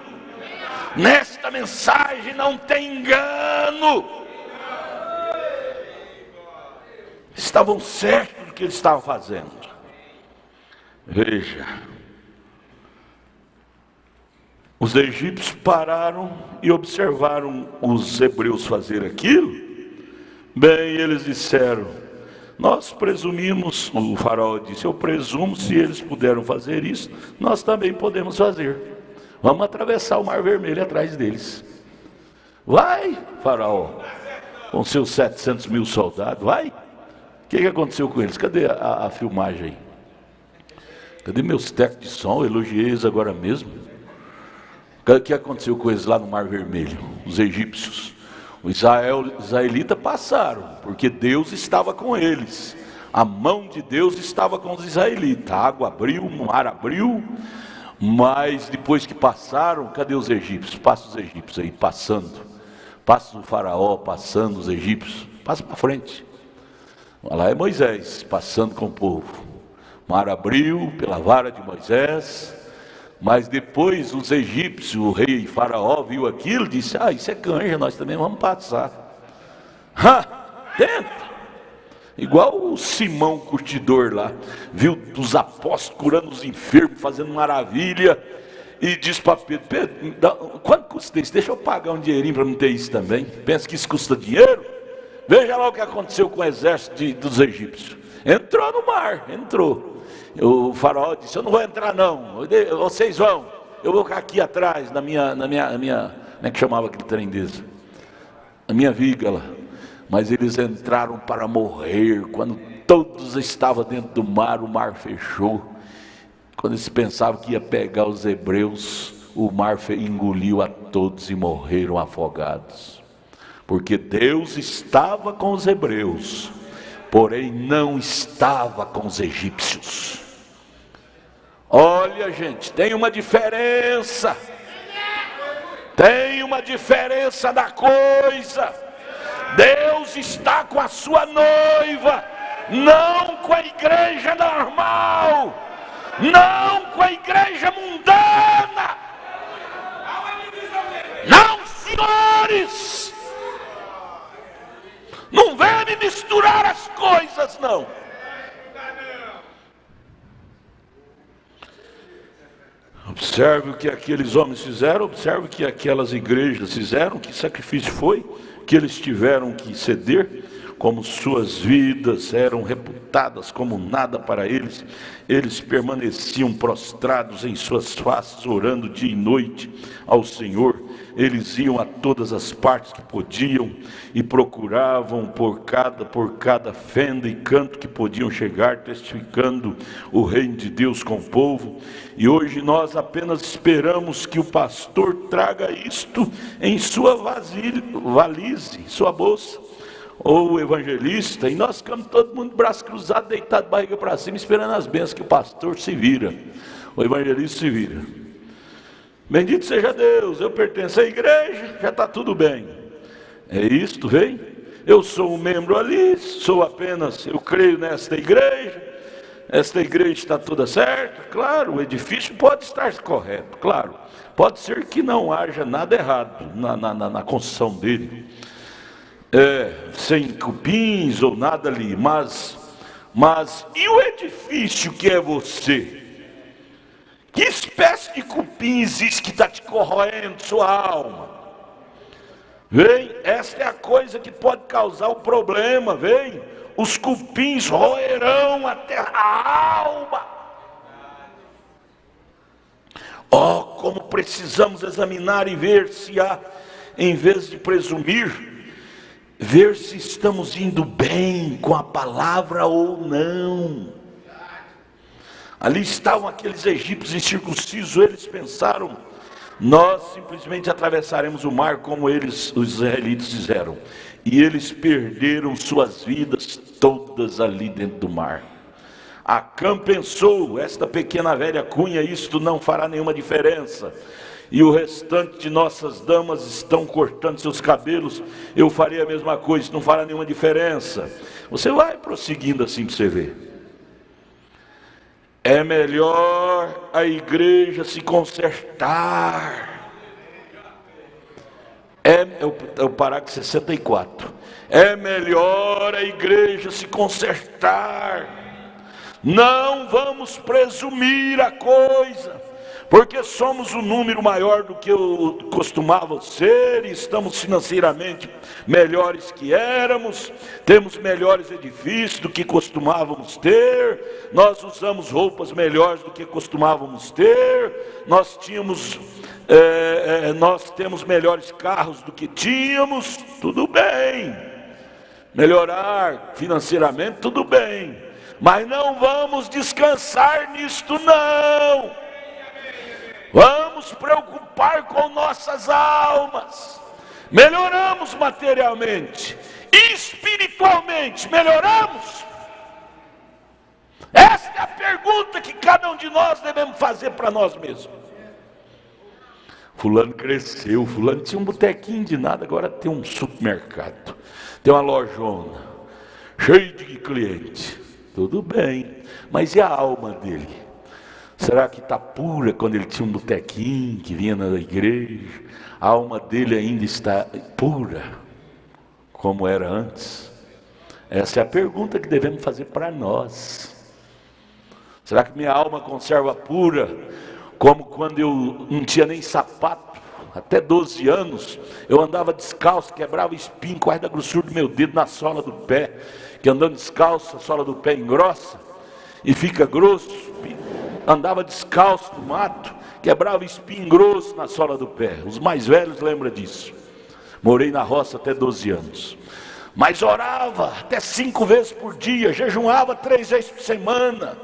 Nesta mensagem não tem engano. Estavam certos do que eles estavam fazendo. Veja, os egípcios pararam e observaram os hebreus fazer aquilo. Bem, eles disseram: nós presumimos, o faraó disse, eu presumo, se eles puderam fazer isso, nós também podemos fazer. Vamos atravessar o Mar Vermelho atrás deles. Vai, faraó, com seus 700 mil soldados, vai. O que aconteceu com eles? Cadê a filmagem aí? Cadê meus técnicos de som? Eu elogiei eles agora mesmo. O que aconteceu com eles lá no Mar Vermelho? Os egípcios. Os israelitas passaram, porque Deus estava com eles. A mão de Deus estava com os israelitas. A água abriu, o mar abriu. Mas depois que passaram, cadê os egípcios? Passa os egípcios aí, passando. Passa o faraó, passando os egípcios. Passa para frente. Lá é Moisés, passando com o povo. O mar abriu pela vara de Moisés. Mas depois os egípcios, o rei faraó viu aquilo e disse: isso é canja, nós também vamos passar. Tenta. Igual o Simão curtidor lá, viu os apóstolos curando os enfermos, fazendo maravilha, e disse para Pedro: Pedro, quanto custa isso? Deixa eu pagar um dinheirinho para não ter isso também. Pensa que isso custa dinheiro? Veja lá o que aconteceu com o exército dos egípcios. Entrou no mar, entrou. O faraó disse: eu não vou entrar não, vocês vão, eu vou ficar aqui atrás, na minha como é que chamava aquele trem desse? Na minha viga lá. Mas eles entraram para morrer. Quando todos estavam dentro do mar, o mar fechou. Quando eles pensavam que ia pegar os hebreus, o mar engoliu a todos e morreram afogados. Porque Deus estava com os hebreus, porém não estava com os egípcios. Olha, gente, tem uma diferença. Tem uma diferença da coisa. Deus está com a sua noiva, não com a igreja normal, não com a igreja mundana. Não, senhores, não vem me misturar as coisas, não. Observe o que aqueles homens fizeram, observe o que aquelas igrejas fizeram, que sacrifício foi que eles tiveram que ceder, como suas vidas eram reputadas como nada para eles. Eles permaneciam prostrados em suas faces, orando dia e noite ao Senhor. Eles iam a todas as partes que podiam e procuravam por cada fenda e canto que podiam chegar, testificando o reino de Deus com o povo. E hoje nós apenas esperamos que o pastor traga isto em sua valise, sua bolsa, ou o evangelista, e nós ficamos todo mundo braço cruzado, deitado, barriga para cima, esperando as bênçãos, que o pastor se vira, o evangelista se vira. Bendito seja Deus, eu pertenço à igreja, já está tudo bem. É isto, vem? Eu sou um membro ali, eu creio nesta igreja, esta igreja está toda certa. Claro, o edifício pode estar correto, claro. Pode ser que não haja nada errado na construção dele. Sem cupins ou nada ali, mas e o edifício que é você? Que espécie de cupim existe que está te corroendo sua alma? Vem, esta é a coisa que pode causar o problema, vem. Os cupins roerão até a alma. Oh, como precisamos examinar e ver se há, em vez de presumir, ver se estamos indo bem com a palavra ou não. Ali estavam aqueles egípcios incircuncisos, eles pensaram: nós simplesmente atravessaremos o mar como eles, os israelitas, fizeram. E eles perderam suas vidas todas ali dentro do mar. Acã pensou: esta pequena velha cunha, isto não fará nenhuma diferença. E o restante de nossas damas estão cortando seus cabelos, eu farei a mesma coisa, isso não fará nenhuma diferença. Você vai prosseguindo assim para você ver. É melhor a igreja se consertar. É o parágrafo 64. É melhor a igreja se consertar. Não vamos presumir a coisa, porque somos um número maior do que costumava ser, e estamos financeiramente melhores que éramos, temos melhores edifícios do que costumávamos ter, nós usamos roupas melhores do que costumávamos ter, nós temos melhores carros do que tínhamos. Tudo bem, melhorar financeiramente, tudo bem, mas não vamos descansar nisto não. Vamos preocupar com nossas almas. Melhoramos materialmente, espiritualmente melhoramos? Esta é a pergunta que cada um de nós devemos fazer para nós mesmos. Fulano cresceu, fulano tinha um botequinho de nada, agora tem um supermercado, tem uma lojona, cheio de cliente. Tudo bem, mas e a alma dele? Será que está pura quando ele tinha um botequinho que vinha na igreja? A alma dele ainda está pura como era antes? Essa é a pergunta que devemos fazer para nós. Será que minha alma conserva pura como quando eu não tinha nem sapato? Até 12 anos eu andava descalço, quebrava espinho quase da grossura do meu dedo na sola do pé, que andando descalço a sola do pé engrossa e fica grosso. Andava descalço no mato, quebrava espinho grosso na sola do pé. Os mais velhos lembram disso. Morei na roça até 12 anos. Mas orava até 5 vezes por dia, jejuava 3 vezes por semana.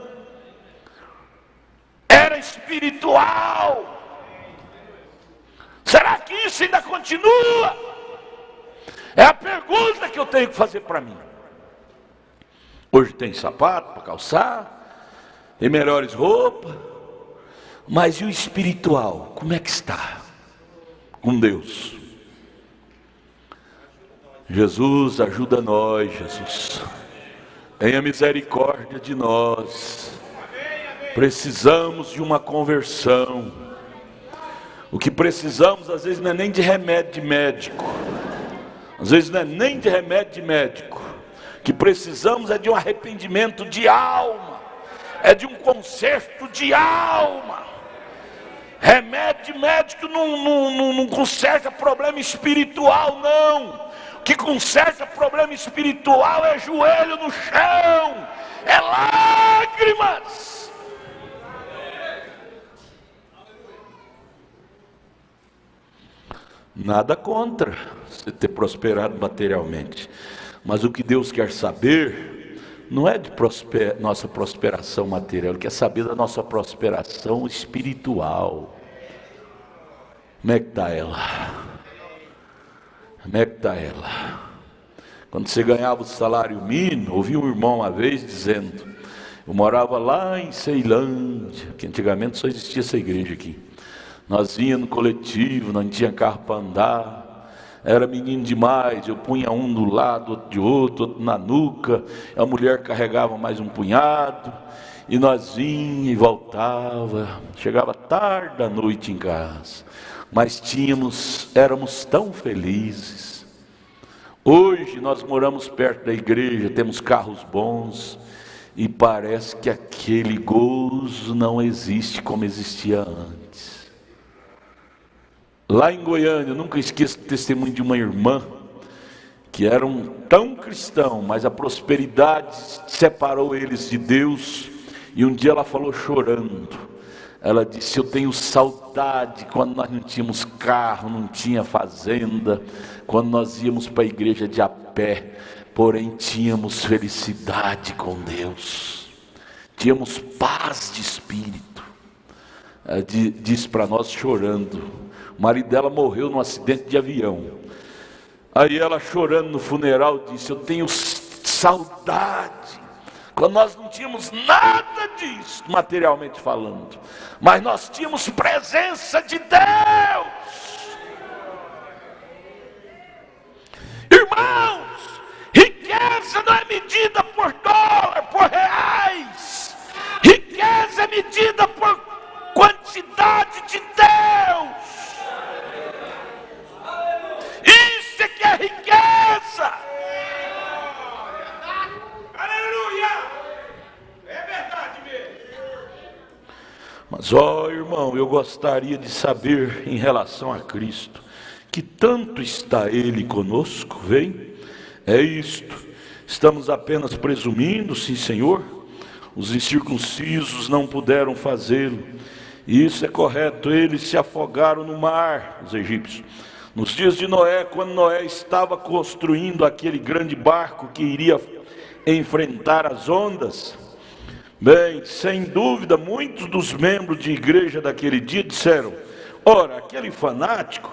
Era espiritual. Será que isso ainda continua? É a pergunta que eu tenho que fazer para mim. Hoje tem sapato para calçar, tem melhores roupas, mas e o espiritual? Como é que está? Com Deus. Jesus, ajuda nós, Jesus. Tenha misericórdia de nós. Precisamos de uma conversão. O que precisamos às vezes não é nem de remédio de médico. Às vezes não é nem de remédio de médico. O que precisamos é de um arrependimento de alma. É de um conserto de alma. Remédio de médico não conserta problema espiritual, não. O que conserta problema espiritual é joelho no chão, é lágrimas. Nada contra você ter prosperado materialmente, mas o que Deus quer saber não é de nossa prosperação material, Ele quer saber da nossa prosperação espiritual. Como é que está ela? Como é que está ela? Quando você ganhava o salário mínimo, ouvi um irmão uma vez dizendo, eu morava lá em Ceilândia, que antigamente só existia essa igreja aqui. Nós vinha no coletivo, não tinha carro para andar. Era menino demais, eu punha um do lado, outro de outro na nuca, a mulher carregava mais um punhado, e nós vinha e voltava, chegava tarde da noite em casa, mas éramos tão felizes. Hoje nós moramos perto da igreja, temos carros bons, e parece que aquele gozo não existe como existia antes. Lá em Goiânia, eu nunca esqueço o testemunho de uma irmã, que era tão cristão, mas a prosperidade separou eles de Deus, e um dia ela falou chorando, Ela disse: eu tenho saudade quando nós não tínhamos carro, não tinha fazenda, quando nós íamos para a igreja de a pé, porém tínhamos felicidade com Deus, tínhamos paz de espírito. Ela disse para nós chorando, o marido dela morreu num acidente de avião. Aí ela chorando no funeral disse: eu tenho saudade quando nós não tínhamos nada disso, materialmente falando, mas nós tínhamos presença de Deus. Irmãos, riqueza não é medida por dólar, por reais. Riqueza é medida por quantidade de Deus. Isso é que é riqueza. Mas, irmão, eu gostaria de saber em relação a Cristo, que tanto está Ele conosco, vem? É isto, estamos apenas presumindo, sim Senhor, os incircuncisos não puderam fazê-lo, e isso é correto, eles se afogaram no mar, os egípcios, nos dias de Noé, quando Noé estava construindo aquele grande barco que iria enfrentar as ondas. Bem, sem dúvida, muitos dos membros de igreja daquele dia disseram: ora, aquele fanático,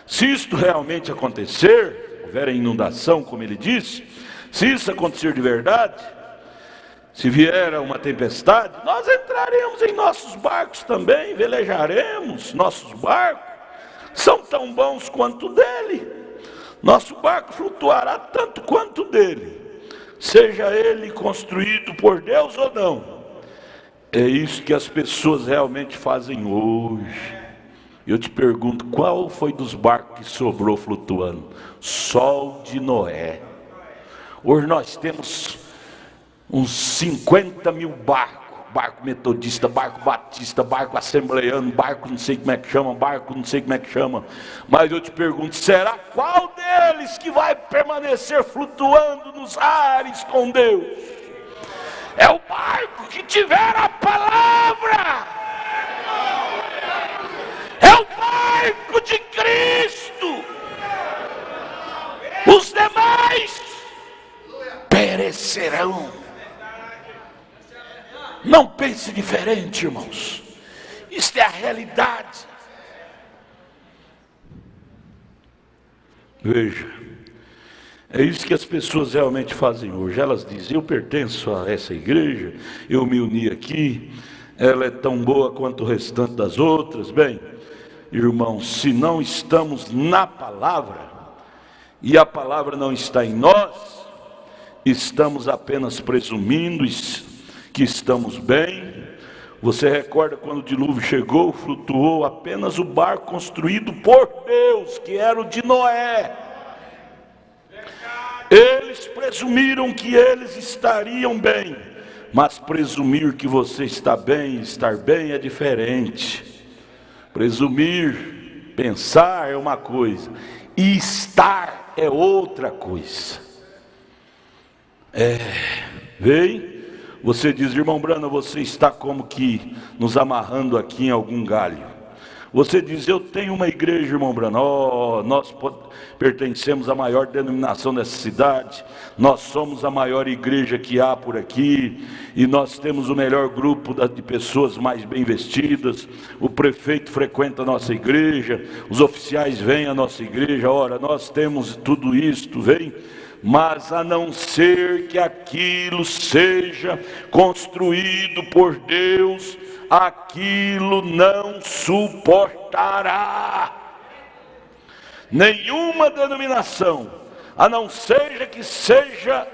se isto realmente acontecer, houver inundação, como ele disse, se isso acontecer de verdade, se vier uma tempestade, nós entraremos em nossos barcos também, velejaremos. Nossos barcos são tão bons quanto o dele, nosso barco flutuará tanto quanto o dele, seja ele construído por Deus ou não. É isso que as pessoas realmente fazem hoje. Eu te pergunto, qual foi dos barcos que sobrou flutuando? Só o de Noé. Hoje nós temos uns 50 mil barcos. Barco metodista, barco batista, barco assembleano, barco não sei como é que chama, barco não sei como é que chama. Mas eu te pergunto, será qual deles que vai permanecer flutuando nos ares com Deus? É o barco que tiver a palavra. É o barco de Cristo. Os demais perecerão. Não pense diferente, irmãos. Isto é a realidade. Veja, é isso que as pessoas realmente fazem hoje. Elas dizem: eu pertenço a essa igreja, eu me uni aqui, ela é tão boa quanto o restante das outras. Bem, irmãos, se não estamos na palavra, e a palavra não está em nós, estamos apenas presumindo que estamos bem. Você recorda quando o dilúvio chegou, flutuou apenas o barco construído por Deus, que era o de Noé. Eles presumiram que eles estariam bem, mas presumir que você está bem, estar bem é diferente. Presumir, pensar é uma coisa, e estar é outra coisa. Vem? Você diz: irmão Brana, você está como que nos amarrando aqui em algum galho. Você diz: eu tenho uma igreja, irmão Brana, nós pertencemos à maior denominação dessa cidade, nós somos a maior igreja que há por aqui, e nós temos o melhor grupo de pessoas mais bem vestidas, o prefeito frequenta a nossa igreja, os oficiais vêm à nossa igreja, nós temos tudo isto, vem? Mas a não ser que aquilo seja construído por Deus, aquilo não suportará. Nenhuma denominação, a não ser que seja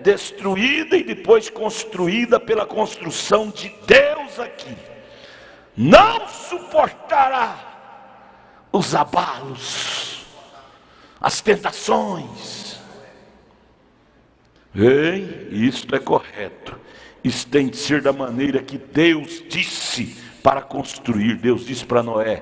destruída e depois construída pela construção de Deus aqui, não suportará os abalos, as tentações. Isto é correto. Isso tem de ser da maneira que Deus disse para construir. Deus disse para Noé: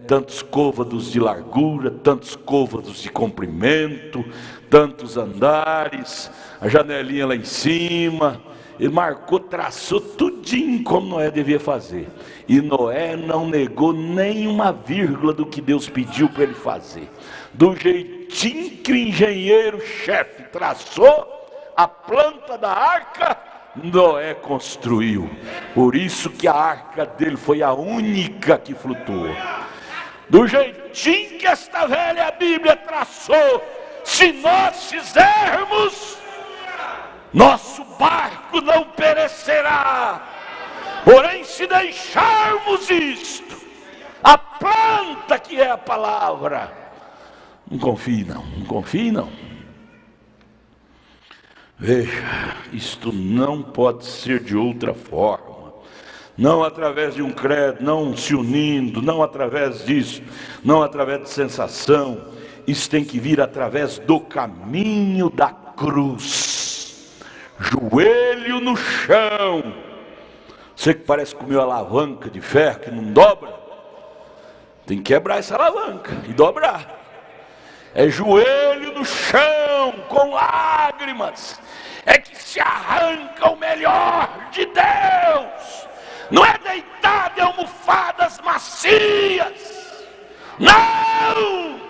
tantos côvados de largura, tantos côvados de comprimento, tantos andares, a janelinha lá em cima, Ele marcou, traçou tudinho como Noé devia fazer. E Noé não negou nem uma vírgula do que Deus pediu para ele fazer. Do jeitinho que o engenheiro-chefe traçou, a planta da arca, Noé construiu. Por isso que a arca dele foi a única que flutuou. Do jeitinho que esta velha Bíblia traçou, se nós fizermos, nosso barco não perecerá. Porém, se deixarmos isto, a planta que é a palavra, não confie não, não confie não. Veja, isto não pode ser de outra forma, não através de um credo, não se unindo, não através disso, não através de sensação. Isso tem que vir através do caminho da cruz, joelho no chão. Você que parece com uma alavanca de ferro que não dobra, tem que quebrar essa alavanca e dobrar. É joelho no chão, com lágrimas, é que se arranca o melhor de Deus. Não é deitado em almofadas macias, não!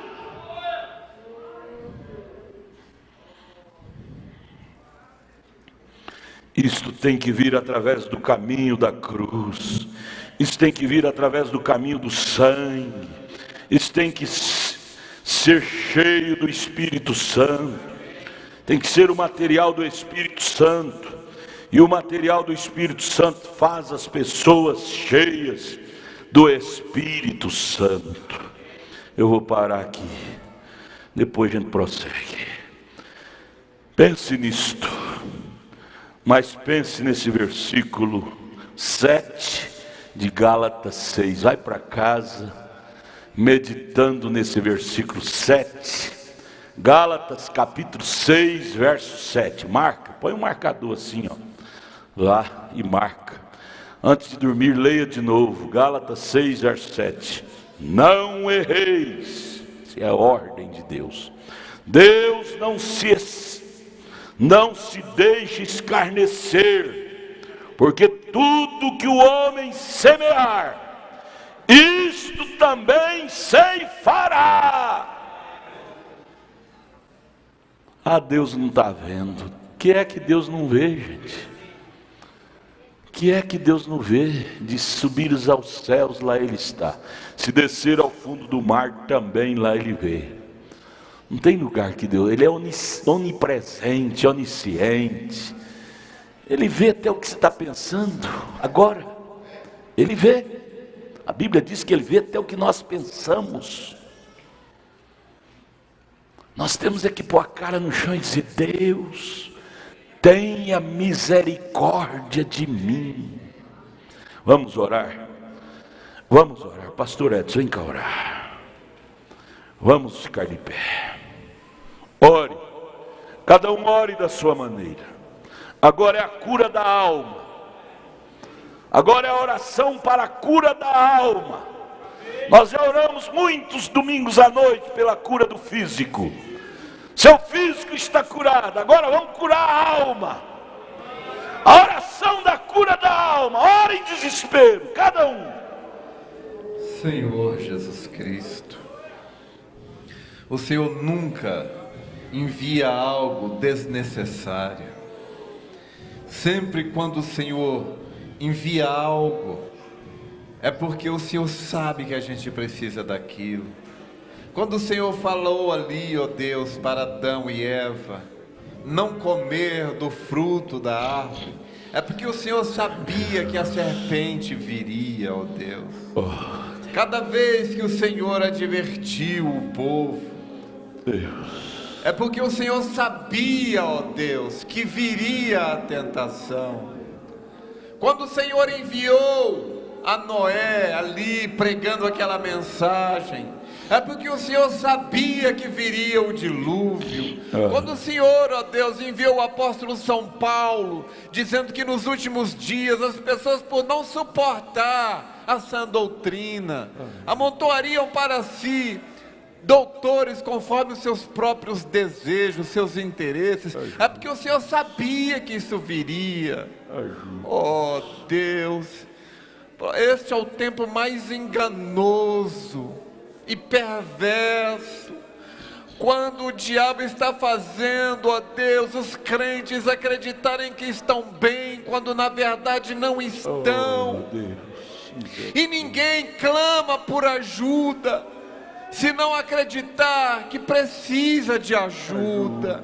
Isto tem que vir através do caminho da cruz, isso tem que vir através do caminho do sangue, isso tem que ser cheio do Espírito Santo, tem que ser o material do Espírito Santo, e o material do Espírito Santo faz as pessoas cheias do Espírito Santo. Eu vou parar aqui, depois a gente prossegue. Pense nisto, mas pense nesse versículo 7 de Gálatas 6, vai para casa meditando nesse versículo 7, Gálatas capítulo 6, verso 7, marca, põe um marcador assim, ó, lá e marca, antes de dormir leia de novo, Gálatas 6, verso 7, não erreis, isso é a ordem de Deus, Deus não se deixe escarnecer, porque tudo que o homem semear, isto também ceifará. Ah, Deus não está vendo. O que é que Deus não vê, gente? O que é que Deus não vê? De subires aos céus, lá Ele está. Se descer ao fundo do mar, também lá Ele vê. Não tem lugar que Deus... Ele é onipresente, onisciente. Ele vê até o que você está pensando agora. Ele vê. A Bíblia diz que Ele vê até o que nós pensamos. Nós temos que pôr a cara no chão e dizer: Deus, tenha misericórdia de mim. Vamos orar? Vamos orar. Pastor Edson, vem cá orar. Vamos ficar de pé. Ore. Cada um ore da sua maneira. Agora é a cura da alma. Agora é a oração para a cura da alma. Nós já oramos muitos domingos à noite pela cura do físico. Seu físico está curado, agora vamos curar a alma. A oração da cura da alma. Ora em desespero, cada um. Senhor Jesus Cristo, o Senhor nunca envia algo desnecessário. Sempre quando o Senhor envia algo, é porque o Senhor sabe que a gente precisa daquilo. Quando o Senhor falou ali, ó Deus, para Adão e Eva não comer do fruto da árvore, é porque o Senhor sabia que a serpente viria, ó Deus. Cada vez que o Senhor advertiu o povo, é porque o Senhor sabia, ó Deus, que viria a tentação. Quando o Senhor enviou a Noé ali pregando aquela mensagem, é porque o Senhor sabia que viria o dilúvio. Quando o Senhor, ó Deus, enviou o apóstolo São Paulo, dizendo que nos últimos dias as pessoas, por não suportar a sã doutrina, amontoariam para si doutores conforme os seus próprios desejos, seus interesses. É porque o Senhor sabia que isso viria. Oh Deus, este é o tempo mais enganoso e perverso, quando o diabo está fazendo, ó Deus, os crentes acreditarem que estão bem, quando na verdade não estão. E ninguém clama por ajuda, se não acreditar que precisa de ajuda.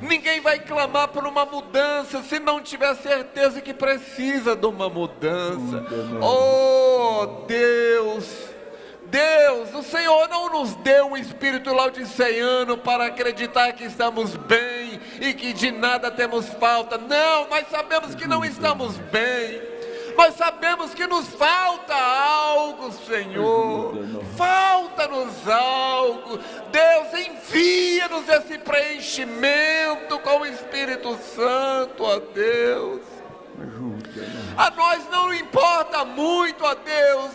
Ninguém vai clamar por uma mudança, se não tiver certeza que precisa de uma mudança. Oh Deus, o Senhor não nos deu um espírito laodiceano para acreditar que estamos bem e que de nada temos falta. Não, nós sabemos que não estamos bem. Nós sabemos que nos falta algo, Senhor. Falta-nos algo. Deus, envia-nos esse preenchimento com o Espírito Santo, ó Deus. A nós não importa muito, ó Deus,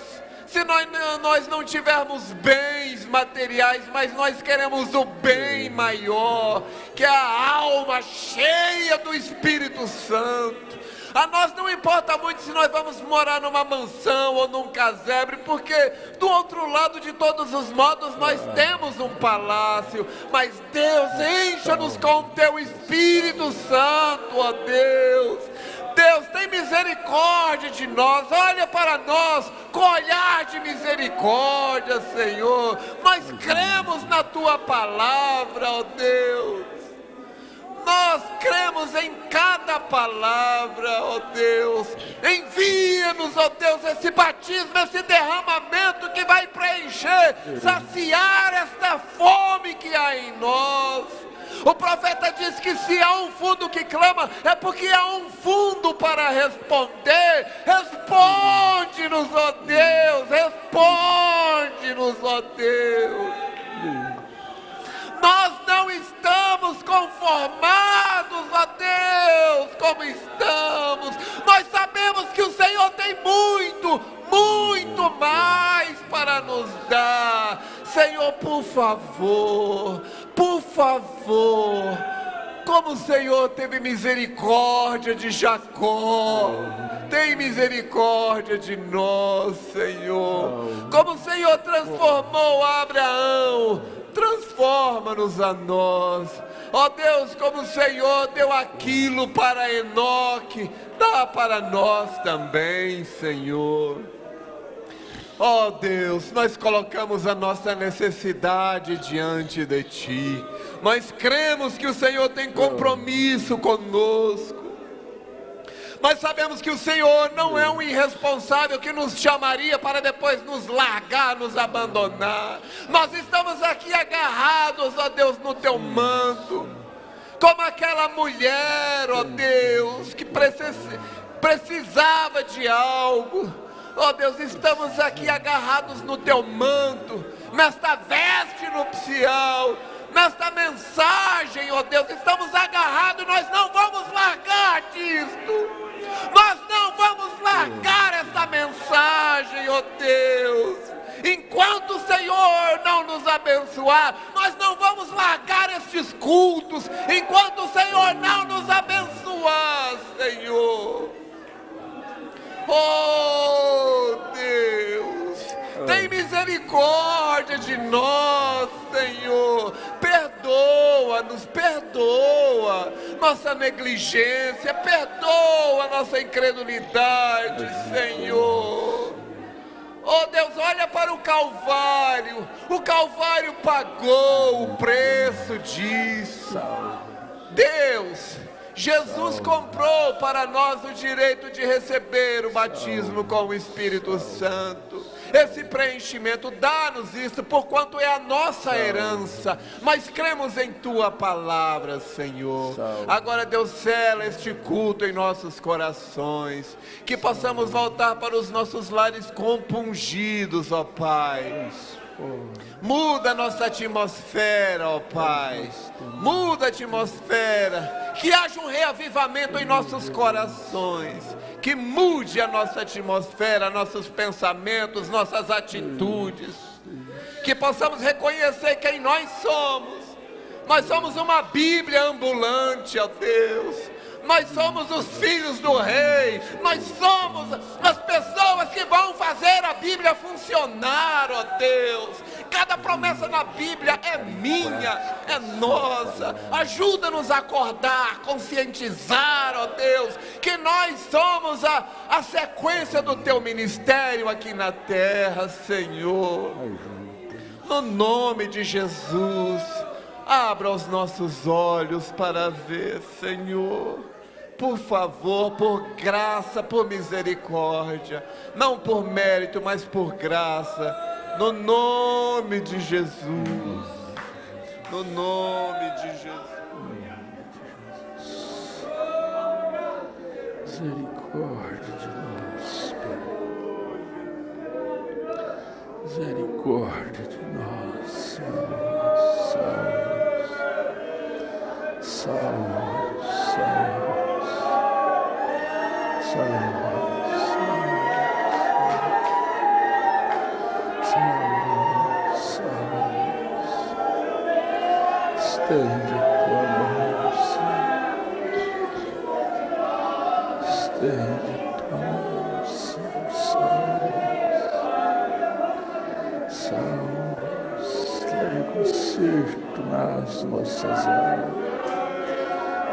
se nós não tivermos bens materiais, mas nós queremos o bem maior, que é a alma cheia do Espírito Santo. A nós não importa muito se nós vamos morar numa mansão ou num casebre, porque do outro lado, de todos os modos, nós temos um palácio. Mas Deus, encha-nos com o Teu Espírito Santo, ó Deus. Deus, tem misericórdia de nós, olha para nós com olhar de misericórdia, Senhor. Nós cremos na Tua palavra, ó Deus. Nós cremos em cada palavra, ó Deus. Envia-nos, ó Deus, esse batismo, esse derramamento que vai preencher, saciar esta fome que há em nós. O profeta diz que se há um fundo que clama, é porque há um fundo para responder. Responde-nos, ó Deus, responde-nos, ó Deus. Nós não estamos conformados, ó Deus, como estamos. Nós sabemos que o Senhor tem muito, muito mais para nos dar. Senhor, por favor, como o Senhor teve misericórdia de Jacó, tem misericórdia de nós, Senhor. Como o Senhor transformou Abraão, transforma-nos a nós. Ó Deus, como o Senhor deu aquilo para Enoque, dá para nós também, Senhor. Ó Deus, nós colocamos a nossa necessidade diante de Ti. Nós cremos que o Senhor tem compromisso conosco. Nós sabemos que o Senhor não é um irresponsável que nos chamaria para depois nos largar, nos abandonar. Nós estamos aqui agarrados, ó Deus, no Teu manto, como aquela mulher, ó Deus, que precisava de algo. Ó Deus, estamos aqui agarrados no Teu manto, nesta veste nupcial, nesta mensagem, ó Deus, estamos agarrados. Nós não vamos largar disto. Nós não vamos largar essa mensagem, ó Deus. Enquanto o Senhor não nos abençoar, nós não vamos largar estes cultos. Enquanto o Senhor não nos abençoar, Senhor. Oh Deus, tem misericórdia de nós, Senhor. Perdoa-nos, perdoa nossa negligência, perdoa nossa incredulidade, Senhor. Oh Deus, olha para o Calvário. O Calvário pagou o preço disso. Deus, Jesus comprou para nós o direito de receber o batismo com o Espírito Santo. Esse preenchimento, dá-nos isso, porquanto é a nossa herança. Mas cremos em Tua palavra, Senhor. Agora, Deus, sela este culto em nossos corações, que possamos voltar para os nossos lares compungidos, ó Pai. Muda a nossa atmosfera, ó Pai. Muda a atmosfera. Que haja um reavivamento em nossos corações. Que mude a nossa atmosfera, nossos pensamentos, nossas atitudes. que possamos reconhecer quem nós somos. Nós somos uma Bíblia ambulante, ó Deus. Nós somos os filhos do Rei. Nós somos as pessoas que vão fazer a Bíblia funcionar, ó Deus. Cada promessa na Bíblia é minha, é nossa. Ajuda-nos a acordar, conscientizar, ó Deus, que nós somos a sequência do Teu ministério aqui na terra, Senhor. No nome de Jesus, abra os nossos olhos para ver, Senhor. Por favor, por graça, por misericórdia, não por mérito, mas por graça, no nome de Jesus, no nome de Jesus. Misericórdia de nós, Pai. Misericórdia de nós, Senhor. Salve, salve. Estende a tua mão, Senhor. Estende a tua mão, Senhor. Salve, leve conserto nas nossas almas,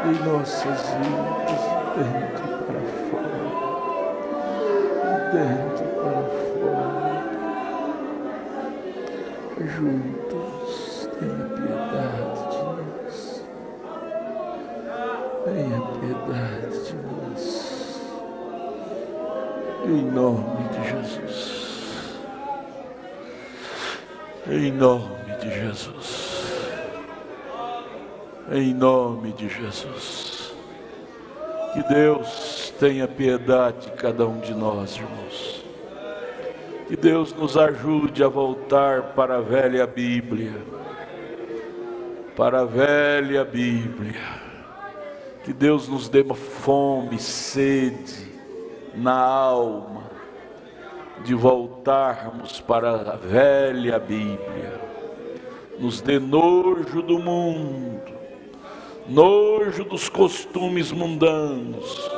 em nossas vidas, dentro para fora, dentro para fora. Ajuda-nos, tenha piedade de nós, tenha piedade de nós, em nome de Jesus, em nome de Jesus, em nome de Jesus. Que Deus tenha piedade de cada um de nós, irmãos. Que Deus nos ajude a voltar para a velha Bíblia. Para a velha Bíblia. Que Deus nos dê uma fome, sede na alma de voltarmos para a velha Bíblia. Nos dê nojo do mundo, nojo dos costumes mundanos,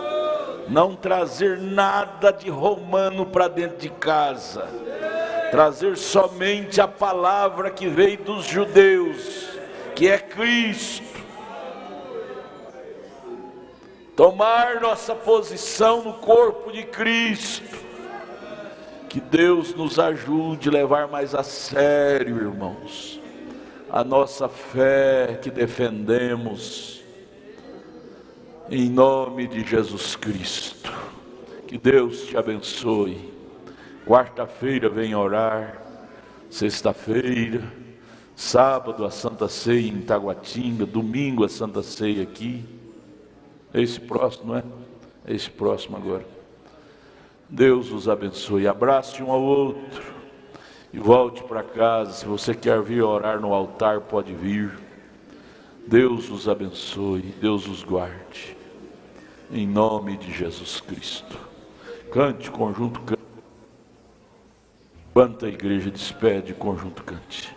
não trazer nada de romano para dentro de casa, trazer somente a palavra que veio dos judeus, que é Cristo. Tomar nossa posição no corpo de Cristo. Que Deus nos ajude a levar mais a sério, irmãos, a nossa fé que defendemos, em nome de Jesus Cristo. Que Deus te abençoe. Quarta-feira vem orar, sexta-feira, sábado a Santa Ceia em Taguatinga, domingo a Santa Ceia aqui. Esse próximo, não é? Esse próximo agora. Deus os abençoe. Abrace um ao outro e volte para casa. Se você quer vir orar no altar, pode vir. Deus os abençoe, Deus os guarde, em nome de Jesus Cristo. Cante, conjunto cante. Enquanto a igreja despede, conjunto cante.